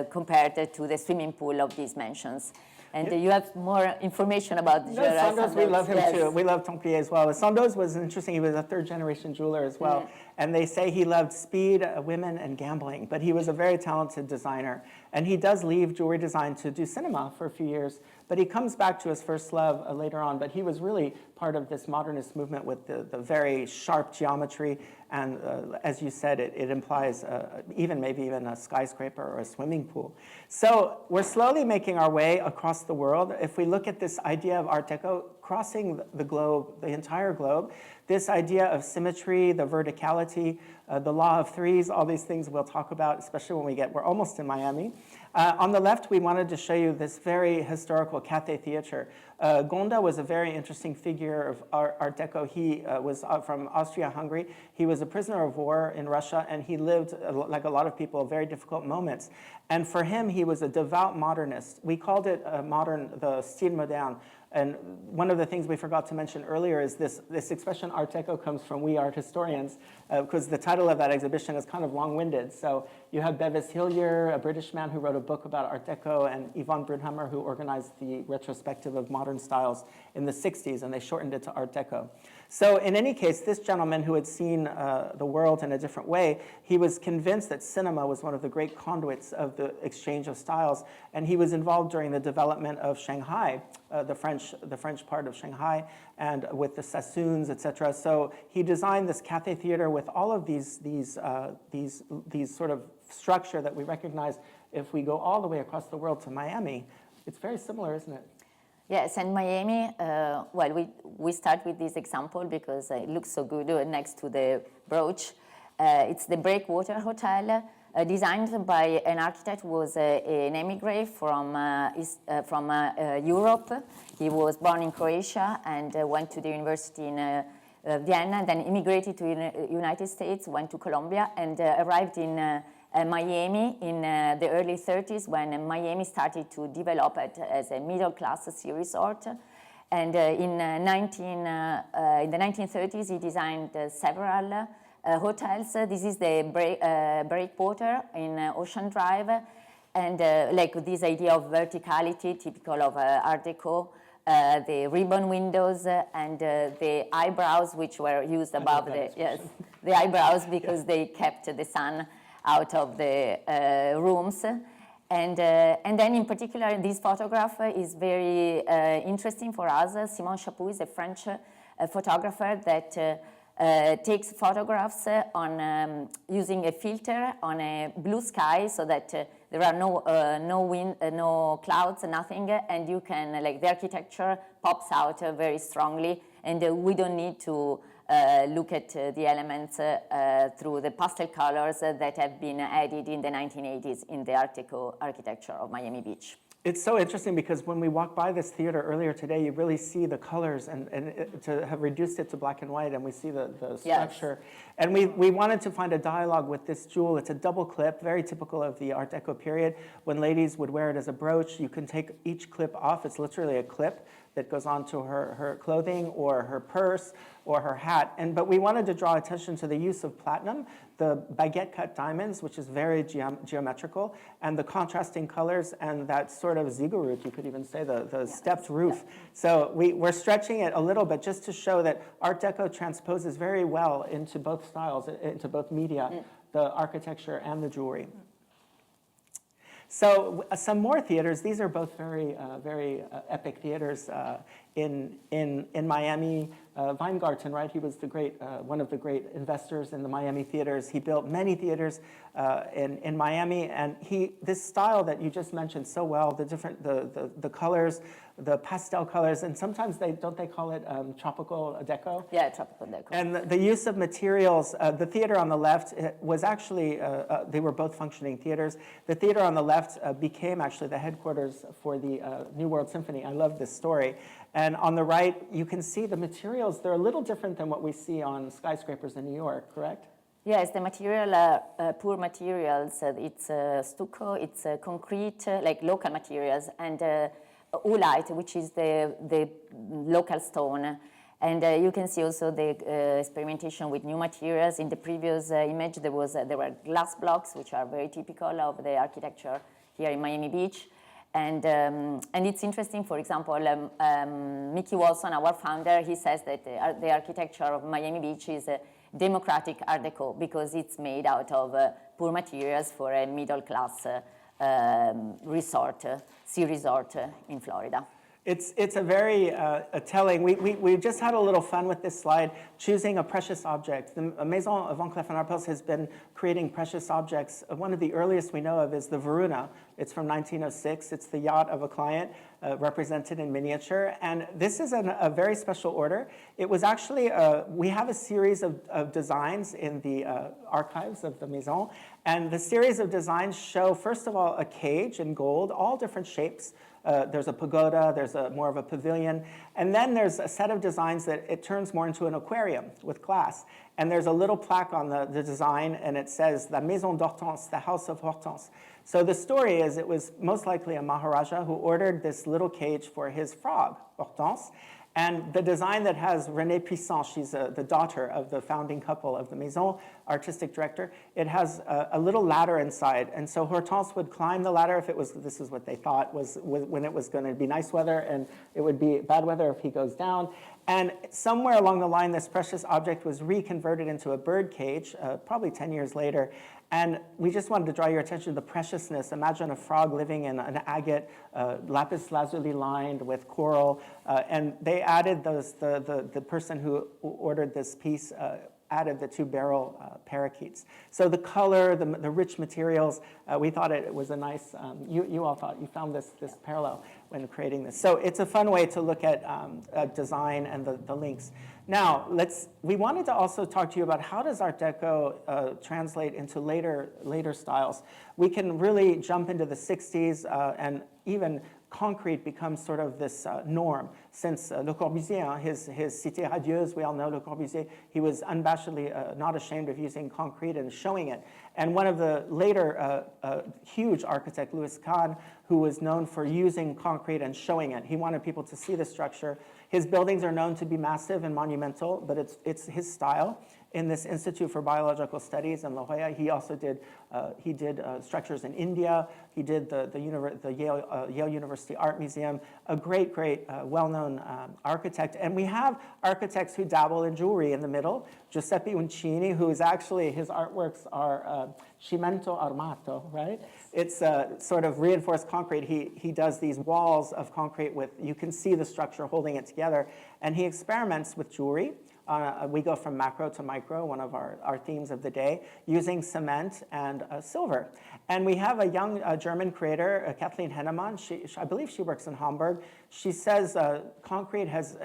compared to the swimming pool of these mansions. And you have more information about Gerard Sandoz, we love him yes. too. We love Templier as well. Sandoz was interesting. He was a third-generation jeweler as well. And they say he loved speed, women, and gambling. But he was a very talented designer. And he does leave jewelry design to do cinema for a few years. But he comes back to his first love later on. But he was really part of this modernist movement with the very sharp geometry. And as you said, it implies maybe even a skyscraper or a swimming pool. So we're slowly making our way across the world. If we look at this idea of Art Deco crossing the globe, the entire globe, this idea of symmetry, the verticality, the law of threes, all these things we'll talk about, especially when we're almost in Miami. On the left, we wanted to show you this very historical Cathay Theater. Gonda was a very interesting figure of Art Deco. He was from Austria-Hungary. He was a prisoner of war in Russia, and he lived, like a lot of people, very difficult moments. And for him, he was a devout modernist. We called it the style moderne. And one of the things we forgot to mention earlier is this expression Art Deco comes from we art historians, because the title of that exhibition is kind of long-winded. So you have Bevis Hillier, a British man who wrote a book about Art Deco, and Yvonne Brunhammer, who organized the retrospective of modern styles in the 60s, and they shortened it to Art Deco. So in any case, this gentleman who had seen the world in a different way, he was convinced that cinema was one of the great conduits of the exchange of styles, and he was involved during the development of Shanghai, the French part of Shanghai, and with the Sassoons, etc. So he designed this Cathay Theater with all of these sort of structure that we recognize if we go all the way across the world to Miami. It's very similar, isn't it? Yes, and Miami, we start with this example because it looks so good next to the brooch. It's the Breakwater Hotel, designed by an architect who was an emigre from Europe. He was born in Croatia and went to the university in Vienna, then immigrated to the United States, went to Colombia, and arrived in Miami in the early 30s, when Miami started to develop as a middle-class ski resort. And in the 1930s, he designed several hotels. This is the Breakwater in Ocean Drive, and like this idea of verticality, typical of Art Deco, the ribbon windows and the eyebrows, which were used above the eyebrows because they kept the sun out of the rooms. And then in particular, this photograph is very interesting for us. Simon Chapoux is a French photographer that takes photographs on using a filter on a blue sky, so that there are no wind, no clouds, nothing, and you can, like, the architecture pops out very strongly, and we don't need to look at the elements through the pastel colors that have been added in the 1980s in the Art Deco architecture of Miami Beach. It's so interesting because when we walked by this theater earlier today, you really see the colors and to have reduced it to black and white, and we see the structure. Yes. And we wanted to find a dialogue with this jewel. It's a double clip, very typical of the Art Deco period. When ladies would wear it as a brooch, you can take each clip off. It's literally a clip that goes onto her clothing or her purse or her hat. But we wanted to draw attention to the use of platinum, the baguette cut diamonds, which is very geometrical, and the contrasting colors and that sort of ziggurat, you could even say, the stepped roof. So we're stretching it a little bit just to show that Art Deco transposes very well into both styles, into both media, the architecture and the jewelry. So some more theaters. These are both very epic theaters in Miami. Weingarten, right? He was the one of the great investors in the Miami theaters. He built many theaters in Miami, and this style that you just mentioned so well, the colors, the pastel colors, and sometimes they call it tropical deco. Yeah, tropical deco. And the use of materials. The theater on the left was actually they were both functioning theaters. The theater on the left became actually the headquarters for the New World Symphony. I love this story. And on the right, you can see the materials. They're a little different than what we see on skyscrapers in New York, correct? Yes, the material, poor materials. It's stucco, it's concrete, like local materials, and oolite, which is the local stone. And you can see also the experimentation with new materials. In the previous image, there were glass blocks, which are very typical of the architecture here in Miami Beach. And it's interesting, for example, Mickey Wolfson, our founder, he says that the architecture of Miami Beach is a democratic Art Deco because it's made out of poor materials for a middle-class sea resort in Florida. It's a very telling. We just had a little fun with this slide, choosing a precious object. The Maison Van Cleef & Arpels has been creating precious objects. One of the earliest we know of is the Varuna. It's from 1906. It's the yacht of a client represented in miniature. And this is a very special order. It was actually, we have a series of designs in the archives of the Maison. And the series of designs show, first of all, a cage in gold, all different shapes. There's a pagoda, there's more of a pavilion, and then there's a set of designs that it turns more into an aquarium with glass. And there's a little plaque on the design, and it says, La Maison d'Hortense, the House of Hortense. So the story is it was most likely a Maharaja who ordered this little cage for his frog, Hortense. And the design that has Renée Puissant, she's the daughter of the founding couple of the Maison, artistic director, it has a little ladder inside. And so Hortense would climb the ladder if it was, this is what they thought, was when it was going to be nice weather, and it would be bad weather if he goes down. And somewhere along the line, this precious object was reconverted into a bird cage, probably 10 years later. And we just wanted to draw your attention to the preciousness. Imagine a frog living in an agate, lapis lazuli lined with coral. And they added the person who ordered this piece added the two barrel parakeets. So the color, the rich materials, we thought it was a nice, you all thought, you found this parallel when creating this. So it's a fun way to look at design and the links. Now, we wanted to also talk to you about how does Art Deco translate into later styles. We can really jump into the 60s and even concrete becomes sort of this norm. Since Le Corbusier, his Cité Radieuse, we all know Le Corbusier, he was unabashedly not ashamed of using concrete and showing it. And one of the later huge architect, Louis Kahn, who was known for using concrete and showing it. He wanted people to see the structure. His buildings are known to be massive and monumental, but it's his style. In this Institute for Biological Studies in La Jolla, he also did structures in India. He did the Yale University Art Museum. A great, well-known architect. And we have architects who dabble in jewelry in the middle. Giuseppe Uncini, who is actually, his artworks are cimento armato, right? It's sort of reinforced concrete. He does these walls of concrete with, you can see the structure holding it together. And he experiments with jewelry. We go from macro to micro, one of our themes of the day, using cement and silver. And we have a young German creator, Kathleen Hennemann. I believe she works in Hamburg. She says concrete has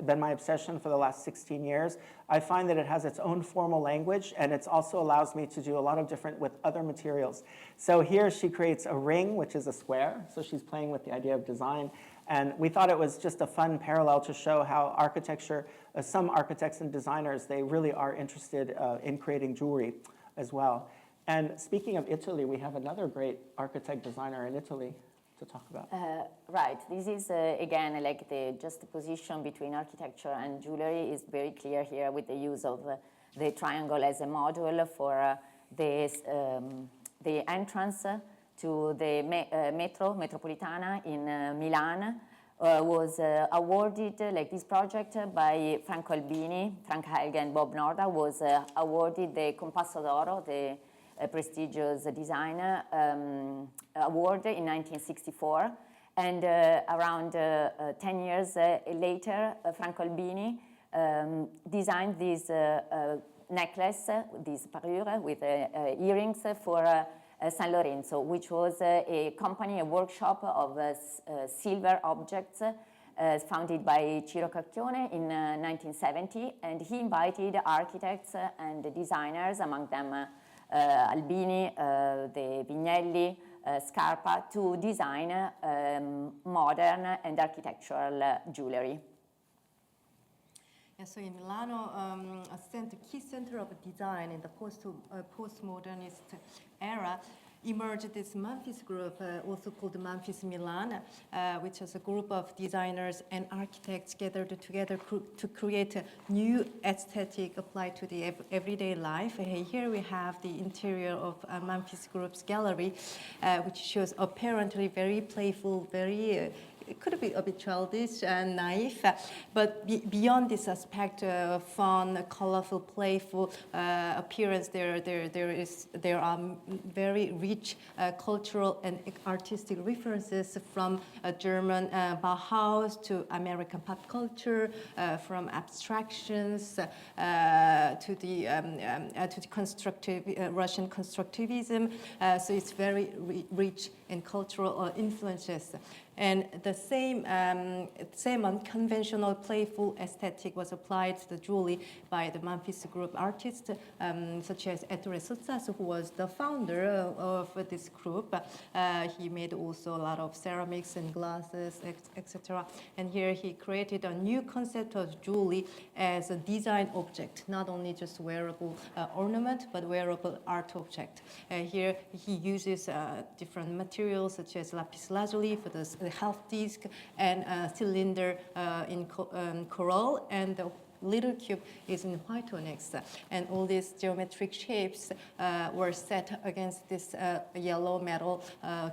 been my obsession for the last 16 years. I find that it has its own formal language, and it also allows me to do a lot of different with other materials. So here she creates a ring, which is a square. So she's playing with the idea of design. And we thought it was just a fun parallel to show how architecture, some architects and designers, they really are interested in creating jewelry as well. And speaking of Italy, we have another great architect designer in Italy to talk about. Right. This is, again, like the juxtaposition between architecture and jewelry is very clear here with the use of the triangle as a model for the entrance to the Metropolitana in Milan. Was awarded, like this project by Franco Albini, Frank Helge and Bob Norda was awarded the Compasso d'Oro, the prestigious design award in 1964. And around 10 years later, Franco Albini designed this necklace, this parure with earrings for San Lorenzo, which was a company, a workshop of silver objects founded by Ciro Cacchione in 1970. And he invited architects and designers, among them Albini, the Vignelli, Scarpa, to design modern and architectural jewelry. Yeah, so in Milano, a key center of design in the postmodernist era, emerged this Memphis group, also called Memphis Milan, which is a group of designers and architects gathered together to create a new aesthetic applied to the everyday life. Here we have the interior of Memphis Group's gallery, which shows apparently very playful, very it could be a bit childish and naive, but beyond this aspect, fun, colorful, playful appearance, there are very rich cultural and artistic references from German Bauhaus to American pop culture, from abstractions to the constructive Russian constructivism. So it's very rich in cultural influences. And the same unconventional, playful aesthetic was applied to the jewelry by the Memphis Group artists, such as Ettore Sozzas, who was the founder of this group. He made also a lot of ceramics and glasses, etc. And here he created a new concept of jewelry as a design object, not only just wearable ornament, but wearable art object. Here he uses different materials such as lapis lazuli for the half disc and cylinder in coral, and the little cube is in white onyx. And all these geometric shapes were set against this yellow metal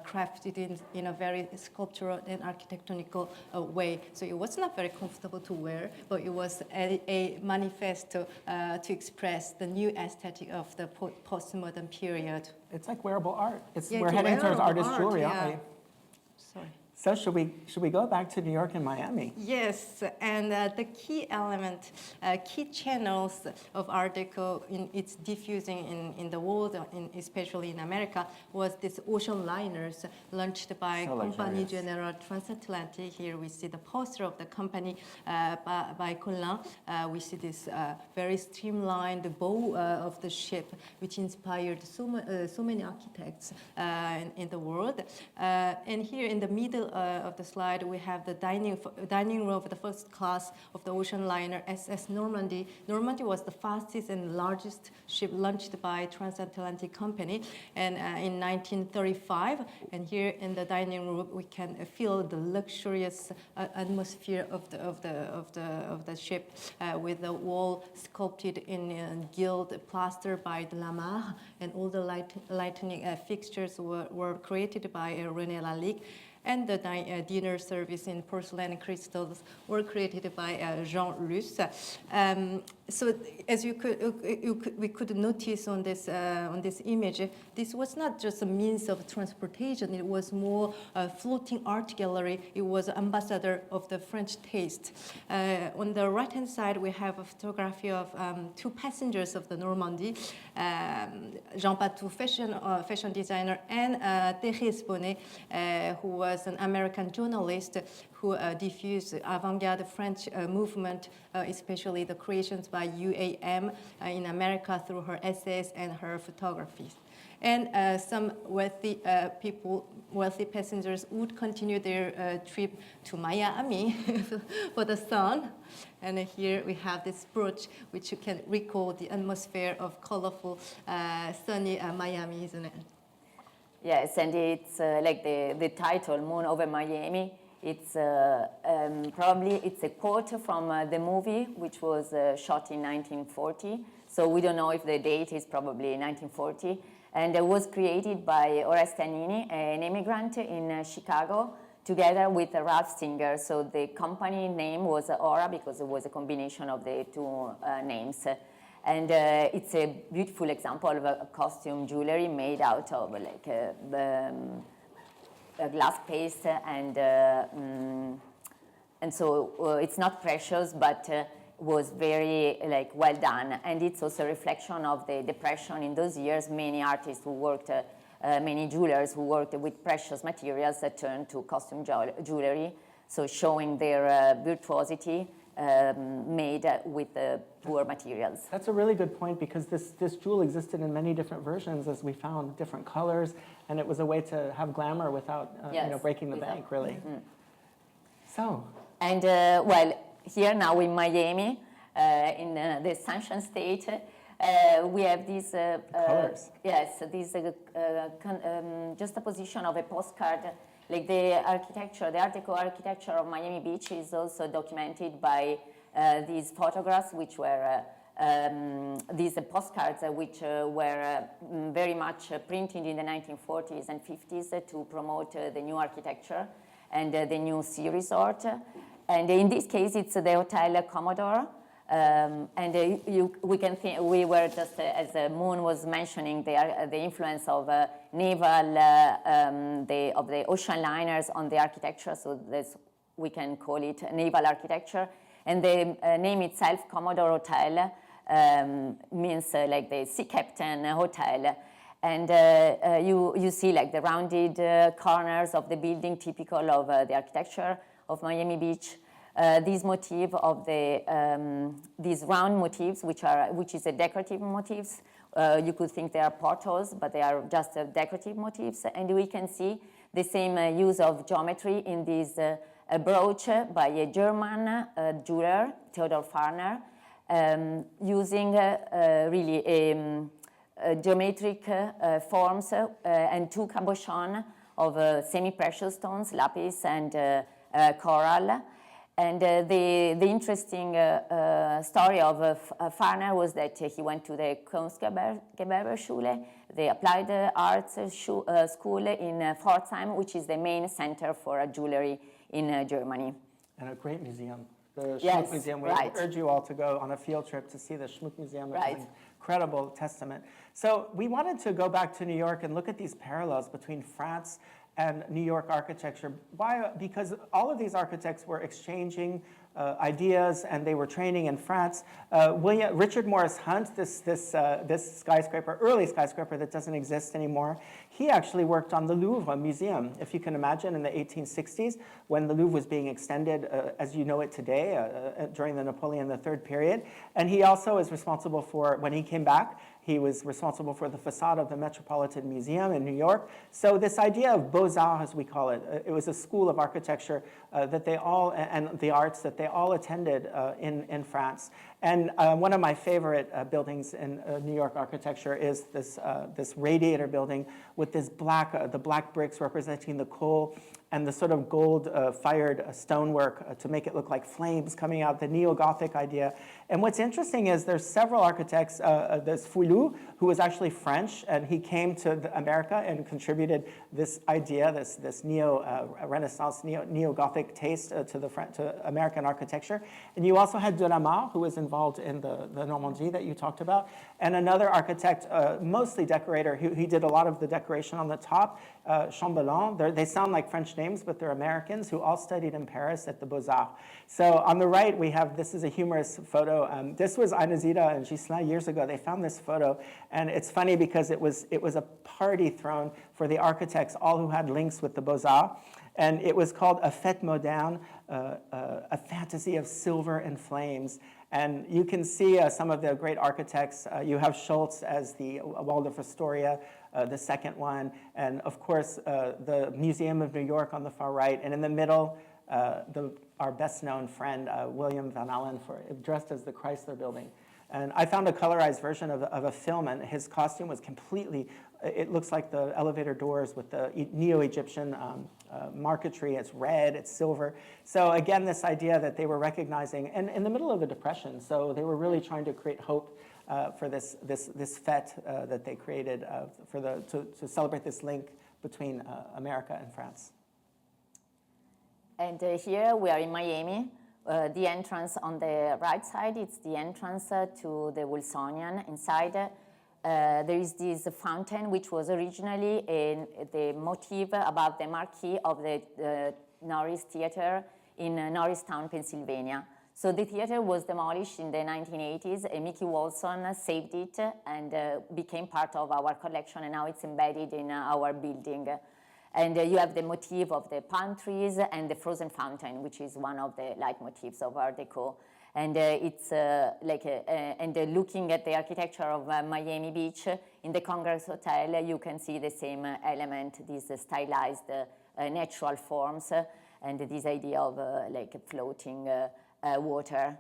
crafted in a very sculptural and architectonical way. So it was not very comfortable to wear, but it was a manifesto to express the new aesthetic of the postmodern period. It's like wearable art. Yeah, we're heading towards artist art, jewelry, yeah. aren't we? Sorry. So should we go back to New York and Miami? Yes, and the key element, key channels of Art Deco in its diffusing in the world, especially in America, was this ocean liners launched by Compagnie Generale Transatlantique. Here we see the poster of the company by Collin. We see this very streamlined bow of the ship, which inspired so many architects in the world. And here in the middle of the slide, we have the dining room of the first class of the ocean liner SS Normandy. Normandy was the fastest and largest ship launched by Transatlantic Company, and in 1935. And here in the dining room, we can feel the luxurious atmosphere of the ship, with the wall sculpted in gilt plaster by de la Mare, and all the lighting fixtures were created by René Lalique. and the dinner service in porcelain and crystals were created by Jean Luce. So as we could notice on this image, this was not just a means of transportation. It was more a floating art gallery. It was ambassador of the French taste. On the right-hand side, we have a photography of two passengers of the Normandy, Jean Patou, fashion designer, and Thérèse Bonnet, who was an American journalist who diffused avant-garde French movement, especially the creations by UAM in America through her essays and her photographies. And some wealthy wealthy passengers would continue their trip to Miami for the sun. And here we have this brooch, which you can recall the atmosphere of colorful, sunny Miami, isn't it? Yes, and it's like the title, Moon Over Miami. It's probably a quote from the movie, which was shot in 1940. So we don't know if the date is probably 1940. And it was created by Oreste Annini, an immigrant in Chicago, together with Ralph Singer. So the company name was Aura because it was a combination of the two names. And it's a beautiful example of a costume jewelry made out of like a glass paste, and so it's not precious, but was very like well done. And it's also a reflection of the depression in those years. Many artists who worked, many jewelers who worked with precious materials that turned to costume jewelry, so showing their virtuosity made with poor materials. That's a really good point because this jewel existed in many different versions, as we found, different colors, and it was a way to have glamour without breaking the bank, really. Mm-hmm. So. And well, here now in Miami, in the Sunshine State, we have these colors. Yes, this juxtaposition of a postcard. Like the architecture, the Art Deco architecture of Miami Beach is also documented by these photographs, which were these postcards, which were very much printed in the 1940s and 50s to promote the new architecture and the new sea resort. And in this case, it's the Hotel Commodore. And we can think, we were just, as Moon was mentioning, the influence of naval, of the ocean liners on the architecture, so we can call it naval architecture. And the name itself, Commodore Hotel, means like the sea captain hotel. And you see like the rounded corners of the building, typical of the architecture of Miami Beach. These motif of these round motifs, which is a decorative motifs. You could think they are portals, but they are just decorative motifs. And we can see the same use of geometry in this brooch by a German jeweler, Theodor Farner, using really geometric forms and two cabochons of semi-precious stones, lapis and coral. And the interesting story of Farner was that he went to the Kunstgewerbeschule, the applied arts school in Pforzheim, which is the main center for jewelry in Germany. And a great museum, the Schmuck Museum. We urge you all to go on a field trip to see the Schmuck Museum. It's an incredible testament. So we wanted to go back to New York and look at these parallels between France and New York architecture. Why? Because all of these architects were exchanging ideas, and they were training in France. Richard Morris Hunt, this skyscraper, early skyscraper that doesn't exist anymore, he actually worked on the Louvre Museum, if you can imagine, in the 1860s, when the Louvre was being extended as you know it today, during the Napoleon III period. And he also is responsible for, when he came back, he was responsible for the facade of the Metropolitan Museum in New York. So this idea of Beaux-Arts, as we call it, it was a school of architecture that they all, and the arts that they all attended in France. And one of my favorite buildings in New York architecture is this radiator building with this the black bricks representing the coal and the sort of gold-fired stonework to make it look like flames coming out, the neo-Gothic idea. And what's interesting is there's several architects, there's Fouillou, who was actually French, and he came to America and contributed this idea, this neo-Renaissance, neo-Gothic taste to American architecture. And you also had de la Mare, who was involved in the Normandy that you talked about, and another architect, mostly decorator, he did a lot of the decoration on the top, Chambellan. They sound like French names, but they're Americans who all studied in Paris at the Beaux-Arts. So on the right, we have, this is a humorous photo. This was Anazita and Ghislain years ago. They found this photo, and it's funny because it was a party thrown for the architects, all who had links with the Beaux-Arts. And it was called A Fête Moderne, a fantasy of silver and flames. And you can see some of the great architects. You have Schultz as the Waldorf Astoria, the second one. And of course, the Museum of New York on the far right. And in the middle, our best known friend, William Van Allen, dressed as the Chrysler Building. And I found a colorized version of a film, and his costume was completely, it looks like the elevator doors with the Neo-Egyptian marquetry. It's red, it's silver. So again, this idea that they were recognizing, and in the middle of the Depression, so they were really trying to create hope for this fete that they created to celebrate this link between America and France. And here we are in Miami. The entrance on the right side, it's the entrance to the Wolfsonian. Inside, there is this fountain, which was originally the motif above the marquee of the Norris Theater in Norristown, Pennsylvania. So the theater was demolished in the 1980s, and Mickey Wolfson saved it and became part of our collection, and now it's embedded in our building. And you have the motif of the palm trees and the frozen fountain, which is one of the leitmotifs of Art Deco. And it's looking at the architecture of Miami Beach, in the Congress Hotel, you can see the same element, these stylized natural forms, and this idea of floating water.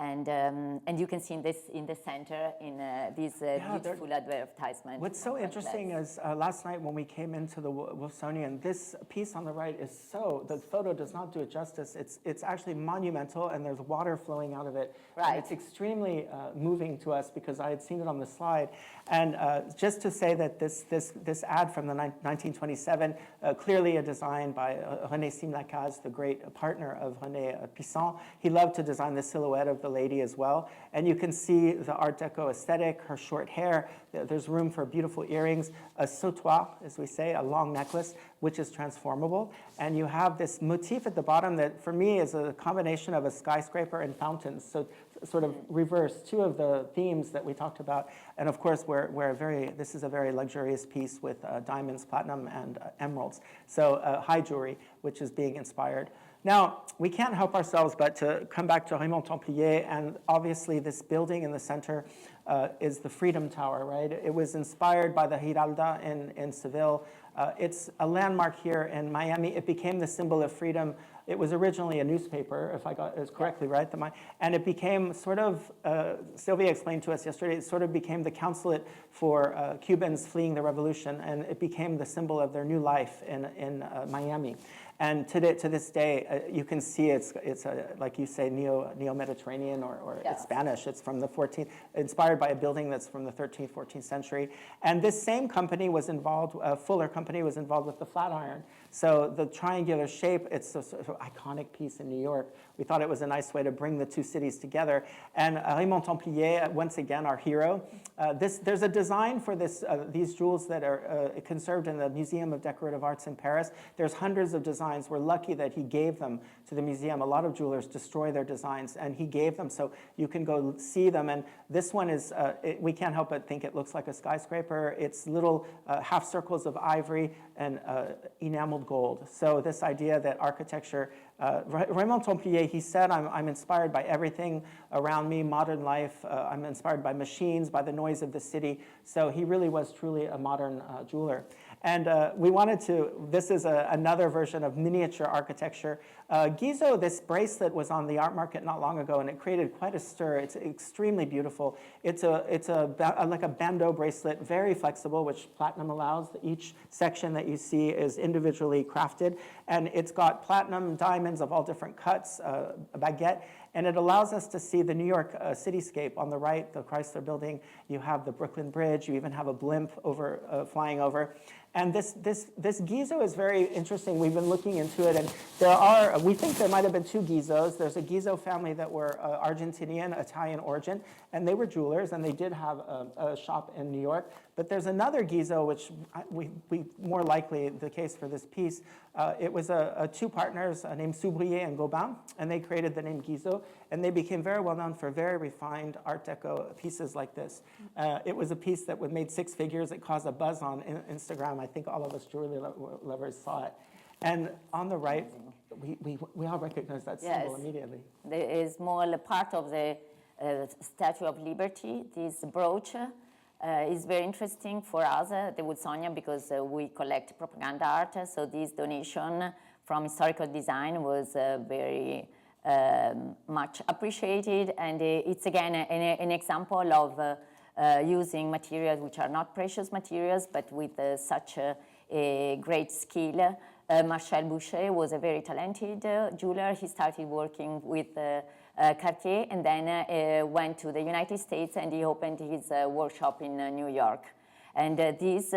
And you can see in the center in this beautiful advertisement. What's so interesting is last night when we came into the Wolfsonian, this piece on the right is the photo does not do it justice. It's actually monumental, and there's water flowing out of it. Right. And it's extremely moving to us because I had seen it on the slide. And just to say that this ad from the 1927, clearly a design by René Simlacaze, the great partner of René Pisson. He loved to design the silhouette of the lady as well. And you can see the Art Deco aesthetic, her short hair. There's room for beautiful earrings, a sautoir, as we say, a long necklace, which is transformable. And you have this motif at the bottom that, for me, is a combination of a skyscraper and fountains. So sort of reverse two of the themes that we talked about. And of course, this is a very luxurious piece with diamonds, platinum, and emeralds. So high jewelry, which is being inspired. Now, we can't help ourselves but to come back to Raymond Templier, and obviously this building in the center is the Freedom Tower, right? It was inspired by the Giralda in Seville. It's a landmark here in Miami. It became the symbol of freedom. It was originally a newspaper, if I got it correctly, right? And it became sort of, Silvia explained to us yesterday, it sort of became the consulate for Cubans fleeing the revolution, and it became the symbol of their new life in Miami. And to this day, you can see it's like you say, neo-Mediterranean or it's Spanish. It's from the 14th, inspired by a building that's from the 13th, 14th century. And this same company was involved, Fuller Company was involved with the Flatiron. So the triangular shape, it's a sort of iconic piece in New York. We thought it was a nice way to bring the two cities together. And Raymond Templier, once again, our hero. There's a design for these jewels that are conserved in the Museum of Decorative Arts in Paris. There's hundreds of designs. We're lucky that he gave them to the museum. A lot of jewelers destroy their designs, and he gave them so you can go see them. And this one is, we can't help but think it looks like a skyscraper. It's little half circles of ivory and enameled gold. So this idea that architecture, Raymond Templier, he said, I'm inspired by everything around me, modern life. I'm inspired by machines, by the noise of the city. So he really was truly a modern jeweler. And we wanted to, this is another version of miniature architecture. Guizot, this bracelet was on the art market not long ago, and it created quite a stir. It's extremely beautiful. It's like a bandeau bracelet, very flexible, which platinum allows. Each section that you see is individually crafted. And it's got platinum diamonds of all different cuts, a baguette, and it allows us to see the New York cityscape on the right, the Chrysler Building. You have the Brooklyn Bridge. You even have a blimp over flying over. And this Gizo is very interesting. We've been looking into it, and we think there might have been two Gizos. There's a Gizo family that were Argentinian, Italian origin, and they were jewelers, and they did have a shop in New York. But there's another Gizo, which we more likely the case for this piece. It was two partners named Soubrier and Gobin, and they created the name Gizo, and they became very well known for very refined Art Deco pieces like this. It was a piece that made 6 figures. It caused a buzz on Instagram. I think all of us jewelry lovers saw it. And on the right, we all recognize that symbol immediately. There is more part of the Statue of Liberty. This brooch is very interesting for us at the Wolfsonian because we collect propaganda art. So this donation from historical design was very much appreciated. And it's again an example of using materials which are not precious materials, but with such a great skill. Marcel Boucher was a very talented jeweler. He started working with Cartier and then went to the United States and he opened his workshop in New York. And this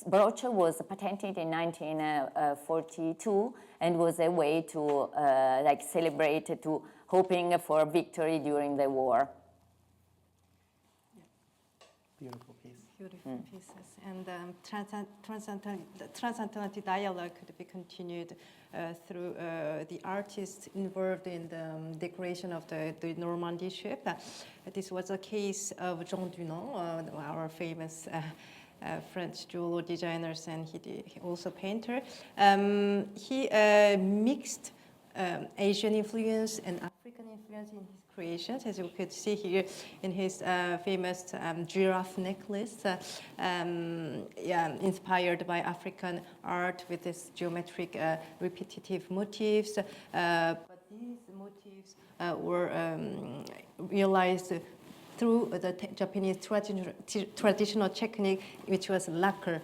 brooch was patented in 1942 and was a way to celebrate, to hoping for victory during the war. Beautiful piece. Beautiful pieces. And transatlantic dialogue could be continued through the artists involved in the decoration of the Normandy ship. This was a case of Jean Dunant, our famous French jeweler designer, and he also painter. He mixed Asian influence and African influence in his creations, as you could see here in his famous giraffe necklace, inspired by African art with this geometric repetitive motifs. But these motifs were realized through the Japanese traditional technique, which was lacquer.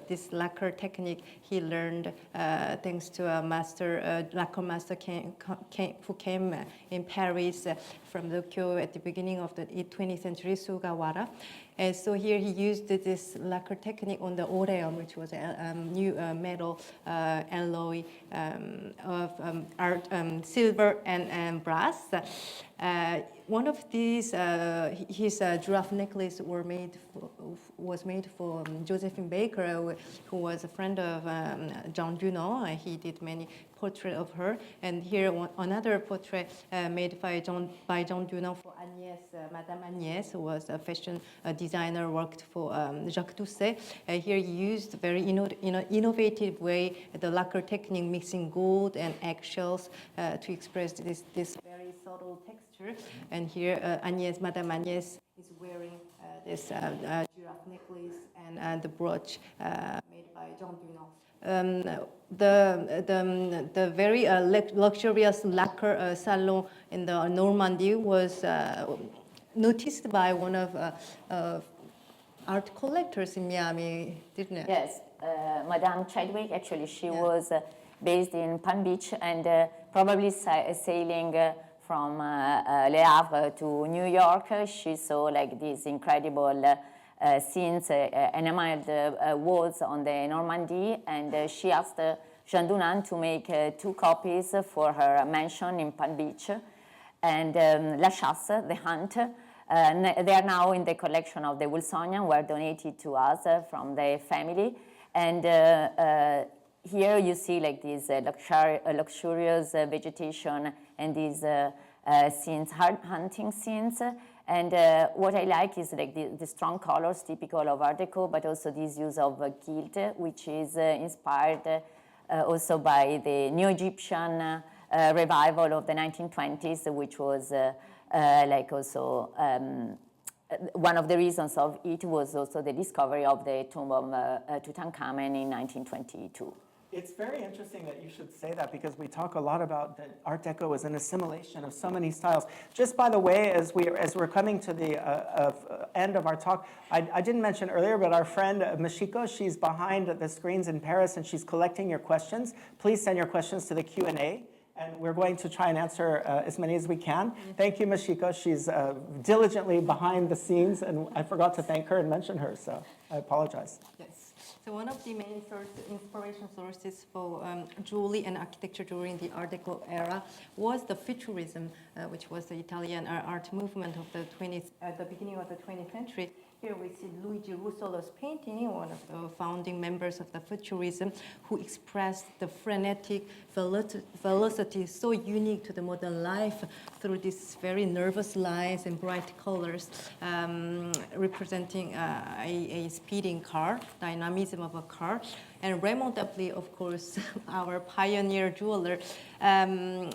This lacquer technique he learned thanks to a lacquer master who came in Paris from Tokyo at the beginning of the 20th century, Sugawara. And so here he used this lacquer technique on the aureum, which was a new metal alloy of silver and brass. One of these, his giraffe necklace was made for Josephine Baker, who was a friend of Jean Dunant. He did many portraits of her. And here another portrait made by Jean Dunant for Agnès, Madame Agnès, who was a fashion designer, worked for Jacques Doucet. Here he used very innovative way the lacquer technique, mixing gold and eggshells to express this very subtle texture. And here Madame Agnès is wearing this giraffe necklace and the brooch made by Jean Dunant. The very luxurious lacquer salon in the Normandy was noticed by one of art collectors in Miami, didn't it? Yes, Madame Chadwick, actually, she was based in Palm Beach and probably sailing from Le Havre to New York. She saw like these incredible scenes, enameled walls on the Normandy, and she asked Jean Dunant to make 2 copies for her mansion in Palm Beach. And La Chasse, the hunt, they are now in the collection of the Wolfsonian, were donated to us from the family. And here you see like this luxurious vegetation and these scenes, hunting scenes. And what I like is like the strong colors typical of Art Deco, but also this use of gilt, which is inspired also by the Neo-Egyptian revival of the 1920s, which was like also one of the reasons of it was also the discovery of the tomb of Tutankhamen in 1922. It's very interesting that you should say that because we talk a lot about that Art Deco is an assimilation of so many styles. Just by the way, as we're coming to the end of our talk, I didn't mention earlier, but our friend Mashiko, she's behind the screens in Paris and she's collecting your questions. Please send your questions to the Q&A. And we're going to try and answer as many as we can. Thank you, Mashiko. She's diligently behind the scenes, and I forgot to thank her and mention her, so I apologize. Yes. So one of the main inspiration sources for jewelry and architecture during the Art Deco era was the Futurism, which was the Italian art movement of the the beginning of the 20th century. Here we see Luigi Russolo's painting, one of the founding members of the Futurism, who expressed the frenetic velocity so unique to the modern life through these very nervous lines and bright colors, representing a speeding car, dynamism of a car. And Raymond Dapli, of course, our pioneer jeweler, on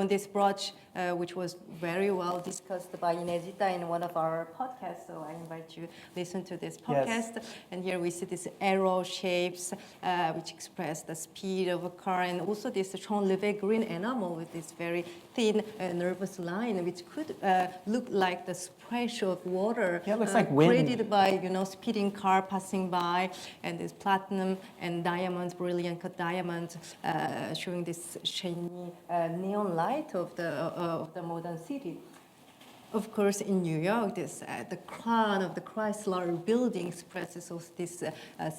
this brooch, which was very well discussed by Inezita in one of our podcasts, so I invite you to listen to this podcast. Yes. And here we see these arrow shapes, which express the speed of a car, and also this Champ-Levé green enamel with this very thin, nervous line, which could look like the splash of water. Yeah, it looks like wind. Created by, speeding car passing by, and this platinum and diamonds, brilliant cut diamonds, showing this shiny neon light of the modern city. Of course, in New York, the crown of the Chrysler building expresses also this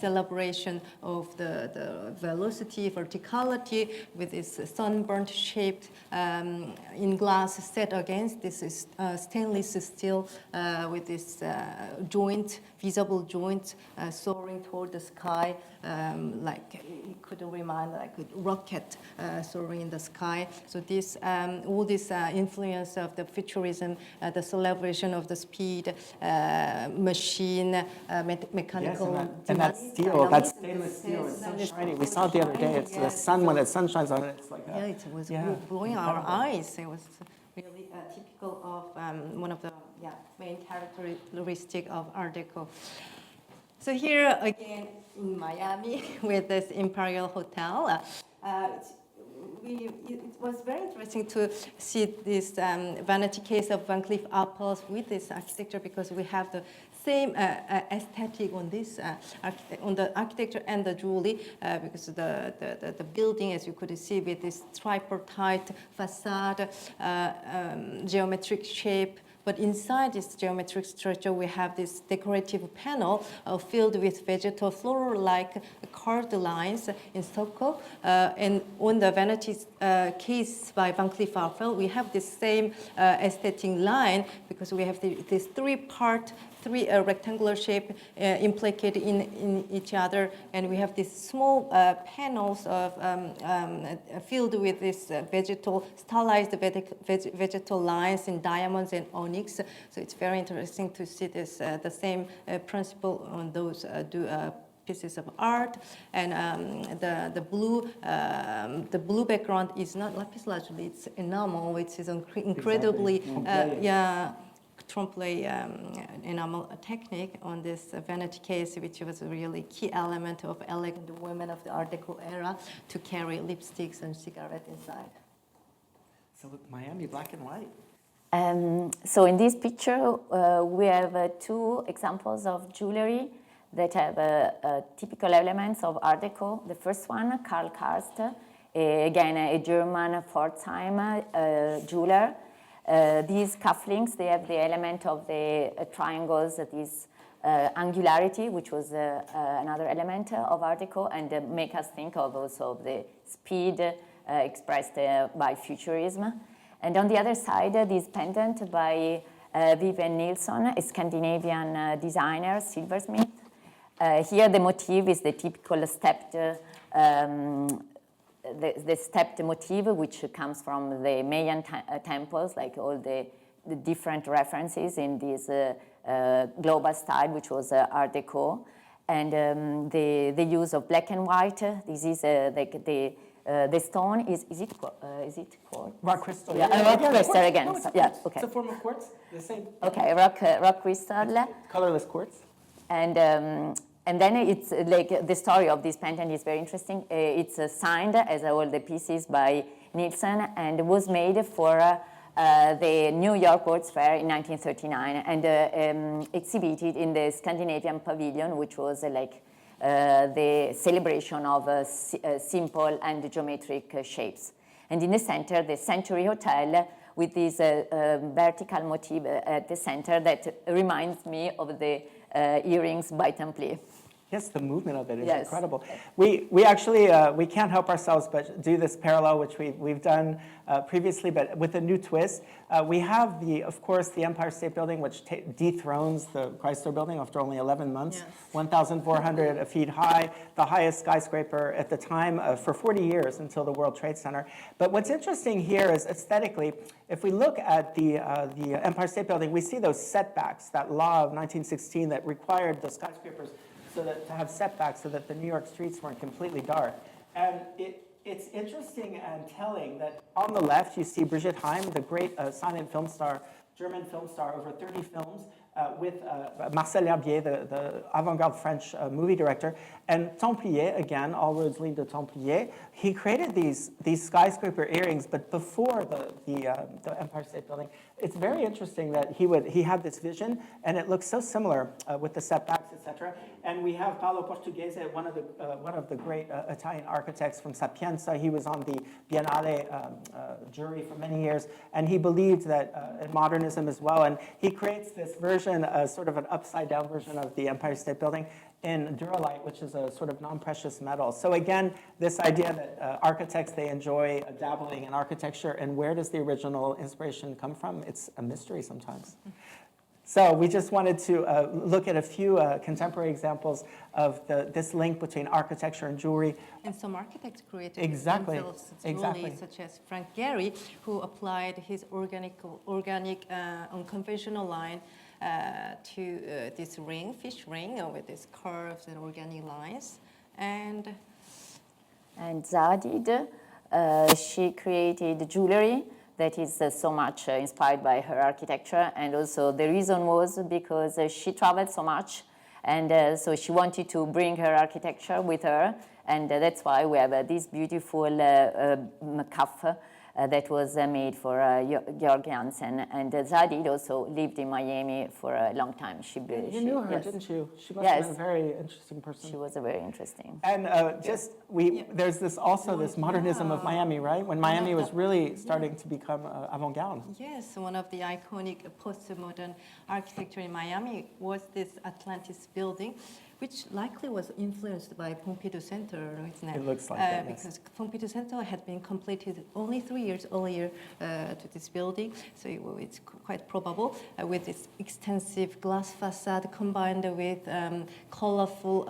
celebration of the velocity, verticality, with this sunburnt shaped in glass set against this stainless steel with this visible joint soaring toward the sky, like it could remind like a rocket soaring in the sky. So this, all this influence of the Futurism, the celebration of the speed, machine, mechanical. Yes, and that steel, that stainless steel is so shiny. We saw it the other day. It's the sun, when the sun shines on it, it's like that. Yeah, it was blowing our eyes. It was really typical of one of the main characteristic of Art Deco. So here again in Miami with this Imperial Hotel, it was very interesting to see this vanity case of Van Cleef Arpels with this architecture, because we have the same aesthetic on this on the architecture and the jewelry, because the building, as you could see, with this tripartite facade, geometric shape. But inside this geometric structure, we have this decorative panel filled with vegetal floral-like curved lines in stucco. And on the vanity case by Van Cleef Arpels, we have this same aesthetic line, because we have this three rectangular shape implicated in each other, and we have these small panels of filled with this stylized vegetal lines in diamonds and onyx. So it's very interesting to see this the same principle on those pieces of art. And the blue background is not lapis lazuli; it's enamel, which is incredibly trompe-l'oeil enamel technique on this vanity case, which was a really key element of elegant women of the Art Deco era to carry lipsticks and cigarettes inside. So Miami, black and white. So in this picture, we have two examples of jewelry that have typical elements of Art Deco. The first one, Karl Karst, again a German four-time jeweler. These cufflinks, they have the element of the triangles, this angularity, which was another element of Art Deco, and make us think of also the speed expressed by Futurism. And on the other side, this pendant by Vivian Nilsson, a Scandinavian designer, silversmith. Here the motif is the typical stepped the stepped motif, which comes from the Mayan temples, like all the different references in this global style, which was Art Deco. And the use of black and white. This is the stone is it quartz? Rock crystal. Yeah, rock crystal again. No, yeah, okay. It's a form of quartz. The same. Okay, rock crystal. Colorless quartz. And And then it's like the story of this painting is very interesting. It's signed, as all the pieces, by Nielsen, and was made for the New York World's Fair in 1939, and exhibited in the Scandinavian Pavilion, which was the celebration of simple and geometric shapes. And in the center, the Century Hotel, with this vertical motif at the center that reminds me of the earrings by Templier. Yes, the movement of it is Yes. incredible. We actually, we can't help ourselves but do this parallel, which we've done previously, but with a new twist. We have, of course, the Empire State Building, which dethrones the Chrysler Building after only 11 months, Yes. 1,400 feet high, the highest skyscraper at the time for 40 years until the World Trade Center. But what's interesting here is aesthetically, if we look at the Empire State Building, we see those setbacks, that law of 1916 that required the skyscrapers to have setbacks so that the New York streets weren't completely dark. And it's interesting and telling that on the left you see Brigitte Heim, the great silent film star, German film star, over 30 films, with Marcel Herbier, the avant-garde French movie director, and Templier, again, all roads lead to Templier. He created these skyscraper earrings, but before the Empire State Building. It's very interesting that he had this vision, and it looks so similar with the setbacks, etc. And we have Paolo Portuguese, one of the great Italian architects from Sapienza. He was on the Biennale jury for many years, and he believed that in modernism as well. And he creates this version, sort of an upside-down version of the Empire State Building in Duralite, which is a sort of non-precious metal. So again, this idea that architects, they enjoy dabbling in architecture, and where does the original inspiration come from? It's a mystery sometimes. So we just wanted to look at a few contemporary examples of this link between architecture and jewelry. And some architects created Exactly. themselves Exactly. jewelry, such as Frank Gehry, who applied his organic unconventional line to this ring, fish ring, with these curves and organic lines. And Zadid, she created jewelry that is so much inspired by her architecture, and also the reason was because she traveled so much, and so she wanted to bring her architecture with her, and that's why we have this beautiful cuff that was made for Georg Jansen. And Zadid also lived in Miami for a long time. You knew her, yes. didn't you? She must Yes. have been a very interesting person. She was a very interesting. And there's this modernism of Miami, right? When Miami was really starting to become avant-garde. yes, one of the iconic postmodern architecture in Miami was this Atlantis building, which likely was influenced by Pompidou Center, isn't it? It looks like that, yes. Because Pompidou Center had been completed only 3 years earlier to this building, so it's quite probable, with its extensive glass facade combined with colorful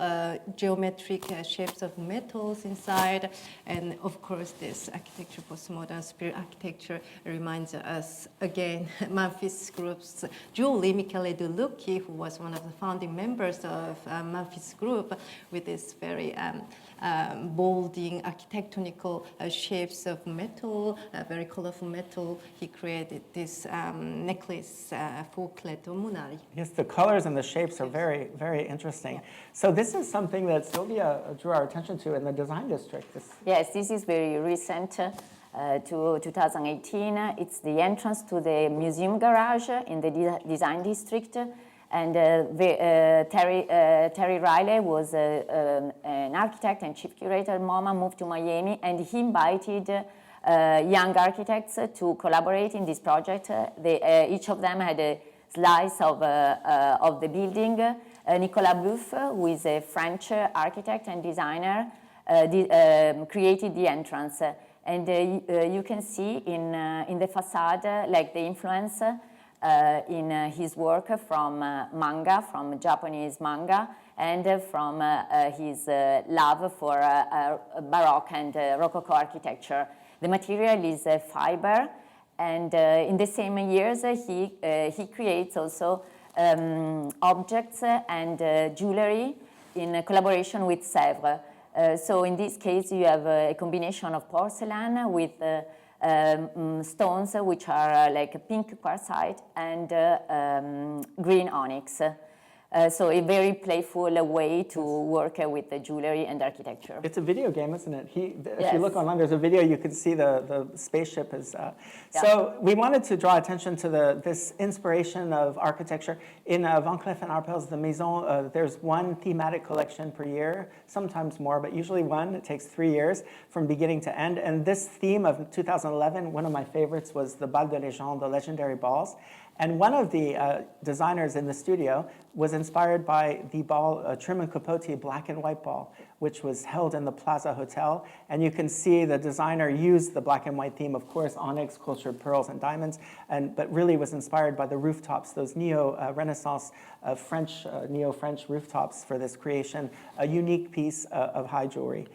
geometric shapes of metals inside, and of course this architecture, postmodern spirit architecture, reminds us again Memphis Group's Julie Michele De Lucchi, who was one of the founding members of Memphis Group, with this very bolding architectonical shapes of metal, very colorful metal. He created this necklace for Cleto Munari. Yes, the colors and the shapes are very, very interesting. So this is something that Silvia drew our attention to in the design district. Yes, this is very recent. To 2018, it's the entrance to the museum garage in the design district. And Terry Riley was an architect and chief curator. MoMA moved to Miami, and he invited young architects to collaborate in this project. Each of them had a slice of the building. Nicolas Boeuf, who is a French architect and designer, created the entrance. And you can see in the facade, like the influence in his work from manga, from Japanese manga, and from his love for Baroque and Rococo architecture. The material is fiber, and in the same years he creates also objects and jewelry in collaboration with Sèvres. So in this case you have a combination of porcelain with stones which are like pink quartzite and green onyx. So a very playful way to work with the jewelry and architecture. It's a video game, isn't it? If Yes. you look online, there's a video, you can see the spaceship is. So we wanted to draw attention to this inspiration of architecture. In Van Cleef & Arpels, the Maison, there's one thematic collection per year, sometimes more, but usually one. It takes 3 years from beginning to end. And this theme of 2011, one of my favorites was the Bal de Légende, the legendary balls. And one of the designers in the studio was inspired by the ball, Truman Capote black and white ball, which was held in the Plaza Hotel. And you can see the designer used the black and white theme, of course, onyx, cultured pearls, and diamonds, but really was inspired by the rooftops, those neo-Renaissance French, neo-French rooftops for this creation, a unique piece of high jewelry.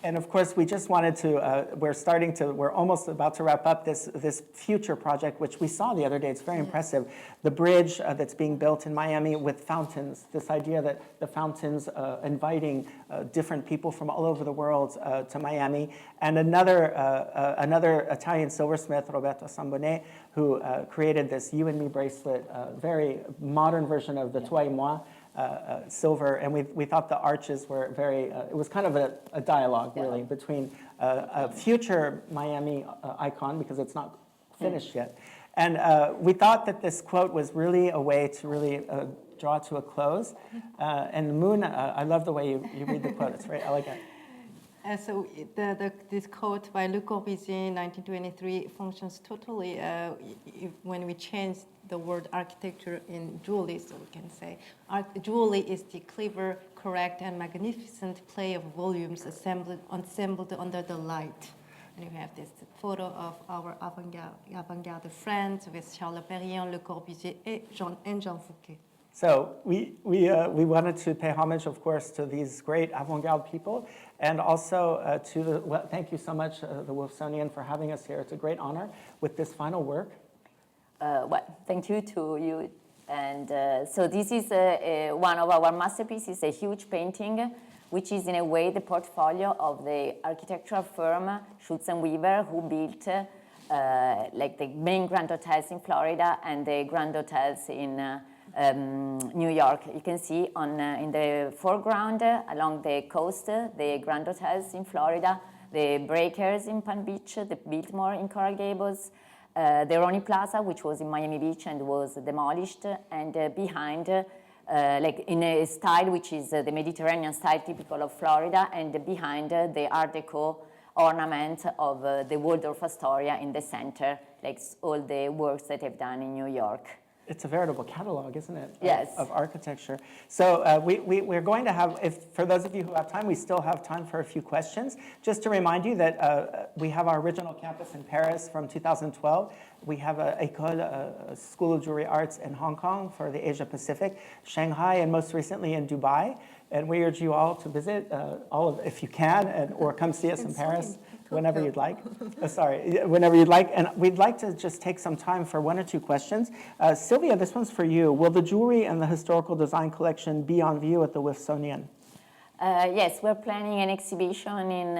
And of course, we just wanted to, we're almost about to wrap up this future project, which we saw the other day. It's very impressive. The bridge that's being built in Miami with fountains, this idea that the fountains inviting different people from all over the world to Miami. And another Italian silversmith, Roberto Sambonnet, who created this You and Me bracelet, very modern version of the Toi et Moi. Silver, and we thought the arches were very, it was kind of a dialogue, really, between a future Miami icon, because it's not finished yet. And we thought that this quote was really a way to really draw to a close. And Moon, I love the way you read the quote. It's very elegant. So this quote by Le Corbusier in 1923 functions totally when we change the word architecture in jewelry, so we can say jewelry is the clever, correct, and magnificent play of volumes assembled under the light. And you have this photo of our avant-garde friends with Charles Perriand, Le Corbusier, and Jean Fouquet. So we wanted to pay homage, of course, to these great avant-garde people, and also thank you so much, the Wolfsonian, for having us here. It's a great honor with this final work. Well, thank you to you. And so this is one of our masterpieces, a huge painting, which is in a way the portfolio of the architectural firm Schultz & Weaver, who built like the main grand hotels in Florida and the grand hotels in New York. You can see in the foreground along the coast, the grand hotels in Florida, the Breakers in Palm Beach, the Biltmore in Coral Gables, the Ronnie Plaza, which was in Miami Beach and was demolished, and behind, like in a style which is the Mediterranean style typical of Florida, and behind the Art Deco ornament of the Waldorf Astoria in the center, like all the works that they've done in New York. It's a veritable catalog, isn't it? Yes. Of architecture. So we're going to have, for those of you who have time, we still have time for a few questions. Just to remind you that we have our original campus in Paris from 2012. We have a School of Jewelry Arts in Hong Kong for the Asia Pacific, Shanghai, and most recently in Dubai. And we urge you all to visit if you can, or come see us in Paris. Whenever you'd like. Whenever you'd like. And we'd like to just take some time for one or two questions. Silvia, this one's for you. Will the jewelry and the historical design collection be on view at the Wolfsonian? Yes, we're planning an exhibition in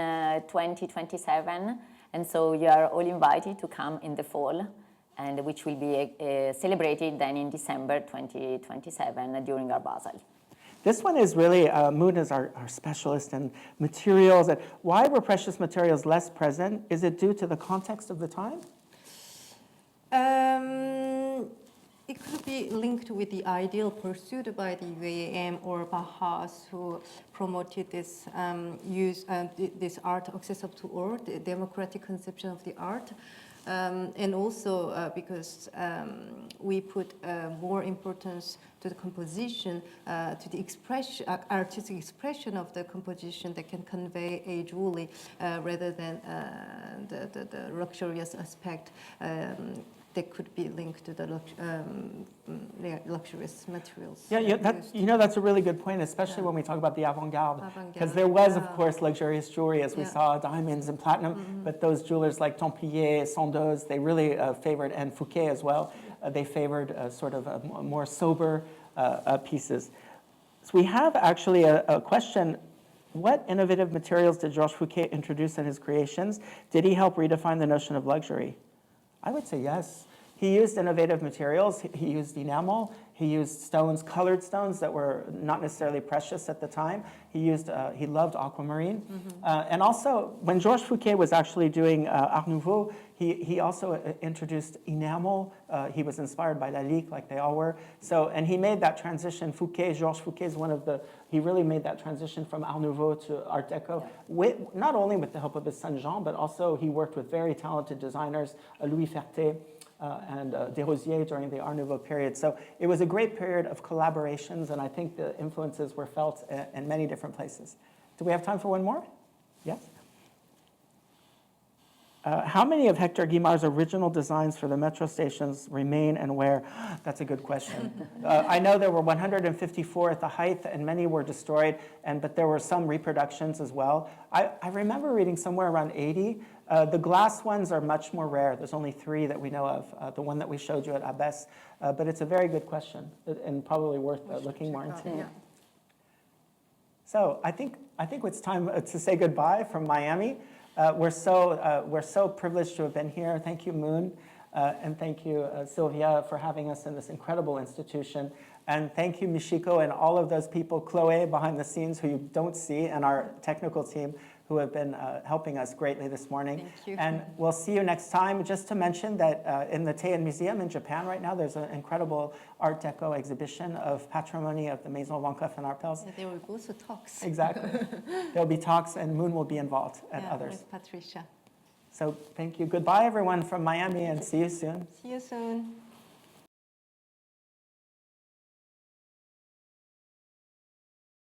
2027. And so you are all invited to come in the fall, and which will be celebrated then in December 2027 during our Basel. This one is really, Moon is our specialist in materials. And why were precious materials less present? Is it due to the context of the time? It could be linked with the ideal pursued by the UAM or Bauhaus, who promoted this this art accessible to all, the democratic conception of the art. And also because we put more importance to the composition, to the artistic expression of the composition that can convey a jewelry rather than the luxurious aspect that could be linked to the luxurious materials. Yeah, that's a really good point, especially when we talk about the avant-garde. Because there was, of course, luxurious jewelry, as we saw, diamonds and platinum, but those jewelers like Templier, Sandoz, they really favored, and Fouquet as well, they favored sort of more sober pieces. So we have actually a question. What innovative materials did Georges Fouquet introduce in his creations? Did he help redefine the notion of luxury? I would say yes. He used innovative materials. He used enamel. He used stones, colored stones that were not necessarily precious at the time. He loved aquamarine. And also, when Georges Fouquet was actually doing Art Nouveau, he also introduced enamel. He was inspired by Lalique, like they all were. So, and he made that transition. Georges Fouquet is he really made that transition from Art Nouveau to Art Deco, not only with the help of his son Jean, but also he worked with very talented designers, Louis Ferté, and Desrosiers during the Art Nouveau period. So it was a great period of collaborations, and I think the influences were felt in many different places. Do we have time for one more? Yes? How many of Hector Guimard's original designs for the metro stations remain and where? That's a good question. I know there were 154 at the height, and many were destroyed, but there were some reproductions as well. I remember reading somewhere around 80. The glass ones are much more rare. There's only 3 that we know of, the one that we showed you at Abbesse. But it's a very good question and probably worth looking more into. Yeah. So I think it's time to say goodbye from Miami. We're so privileged to have been here. Thank you, Moon, and thank you, Silvia, for having us in this incredible institution. And thank you, Michiko, and all of those people, Chloe behind the scenes who you don't see, and our technical team who have been helping us greatly this morning. Thank you. And we'll see you next time. Just to mention that in the Teian Museum in Japan right now, there's an incredible Art Deco exhibition of patrimony of the Maison Van Cleef & Arpels. Yeah, there will be also talks. Exactly. There'll be talks, and Moon will be involved, and Yeah, others. with Patricia. So thank you. Goodbye, everyone from Miami, and see you soon. See you soon.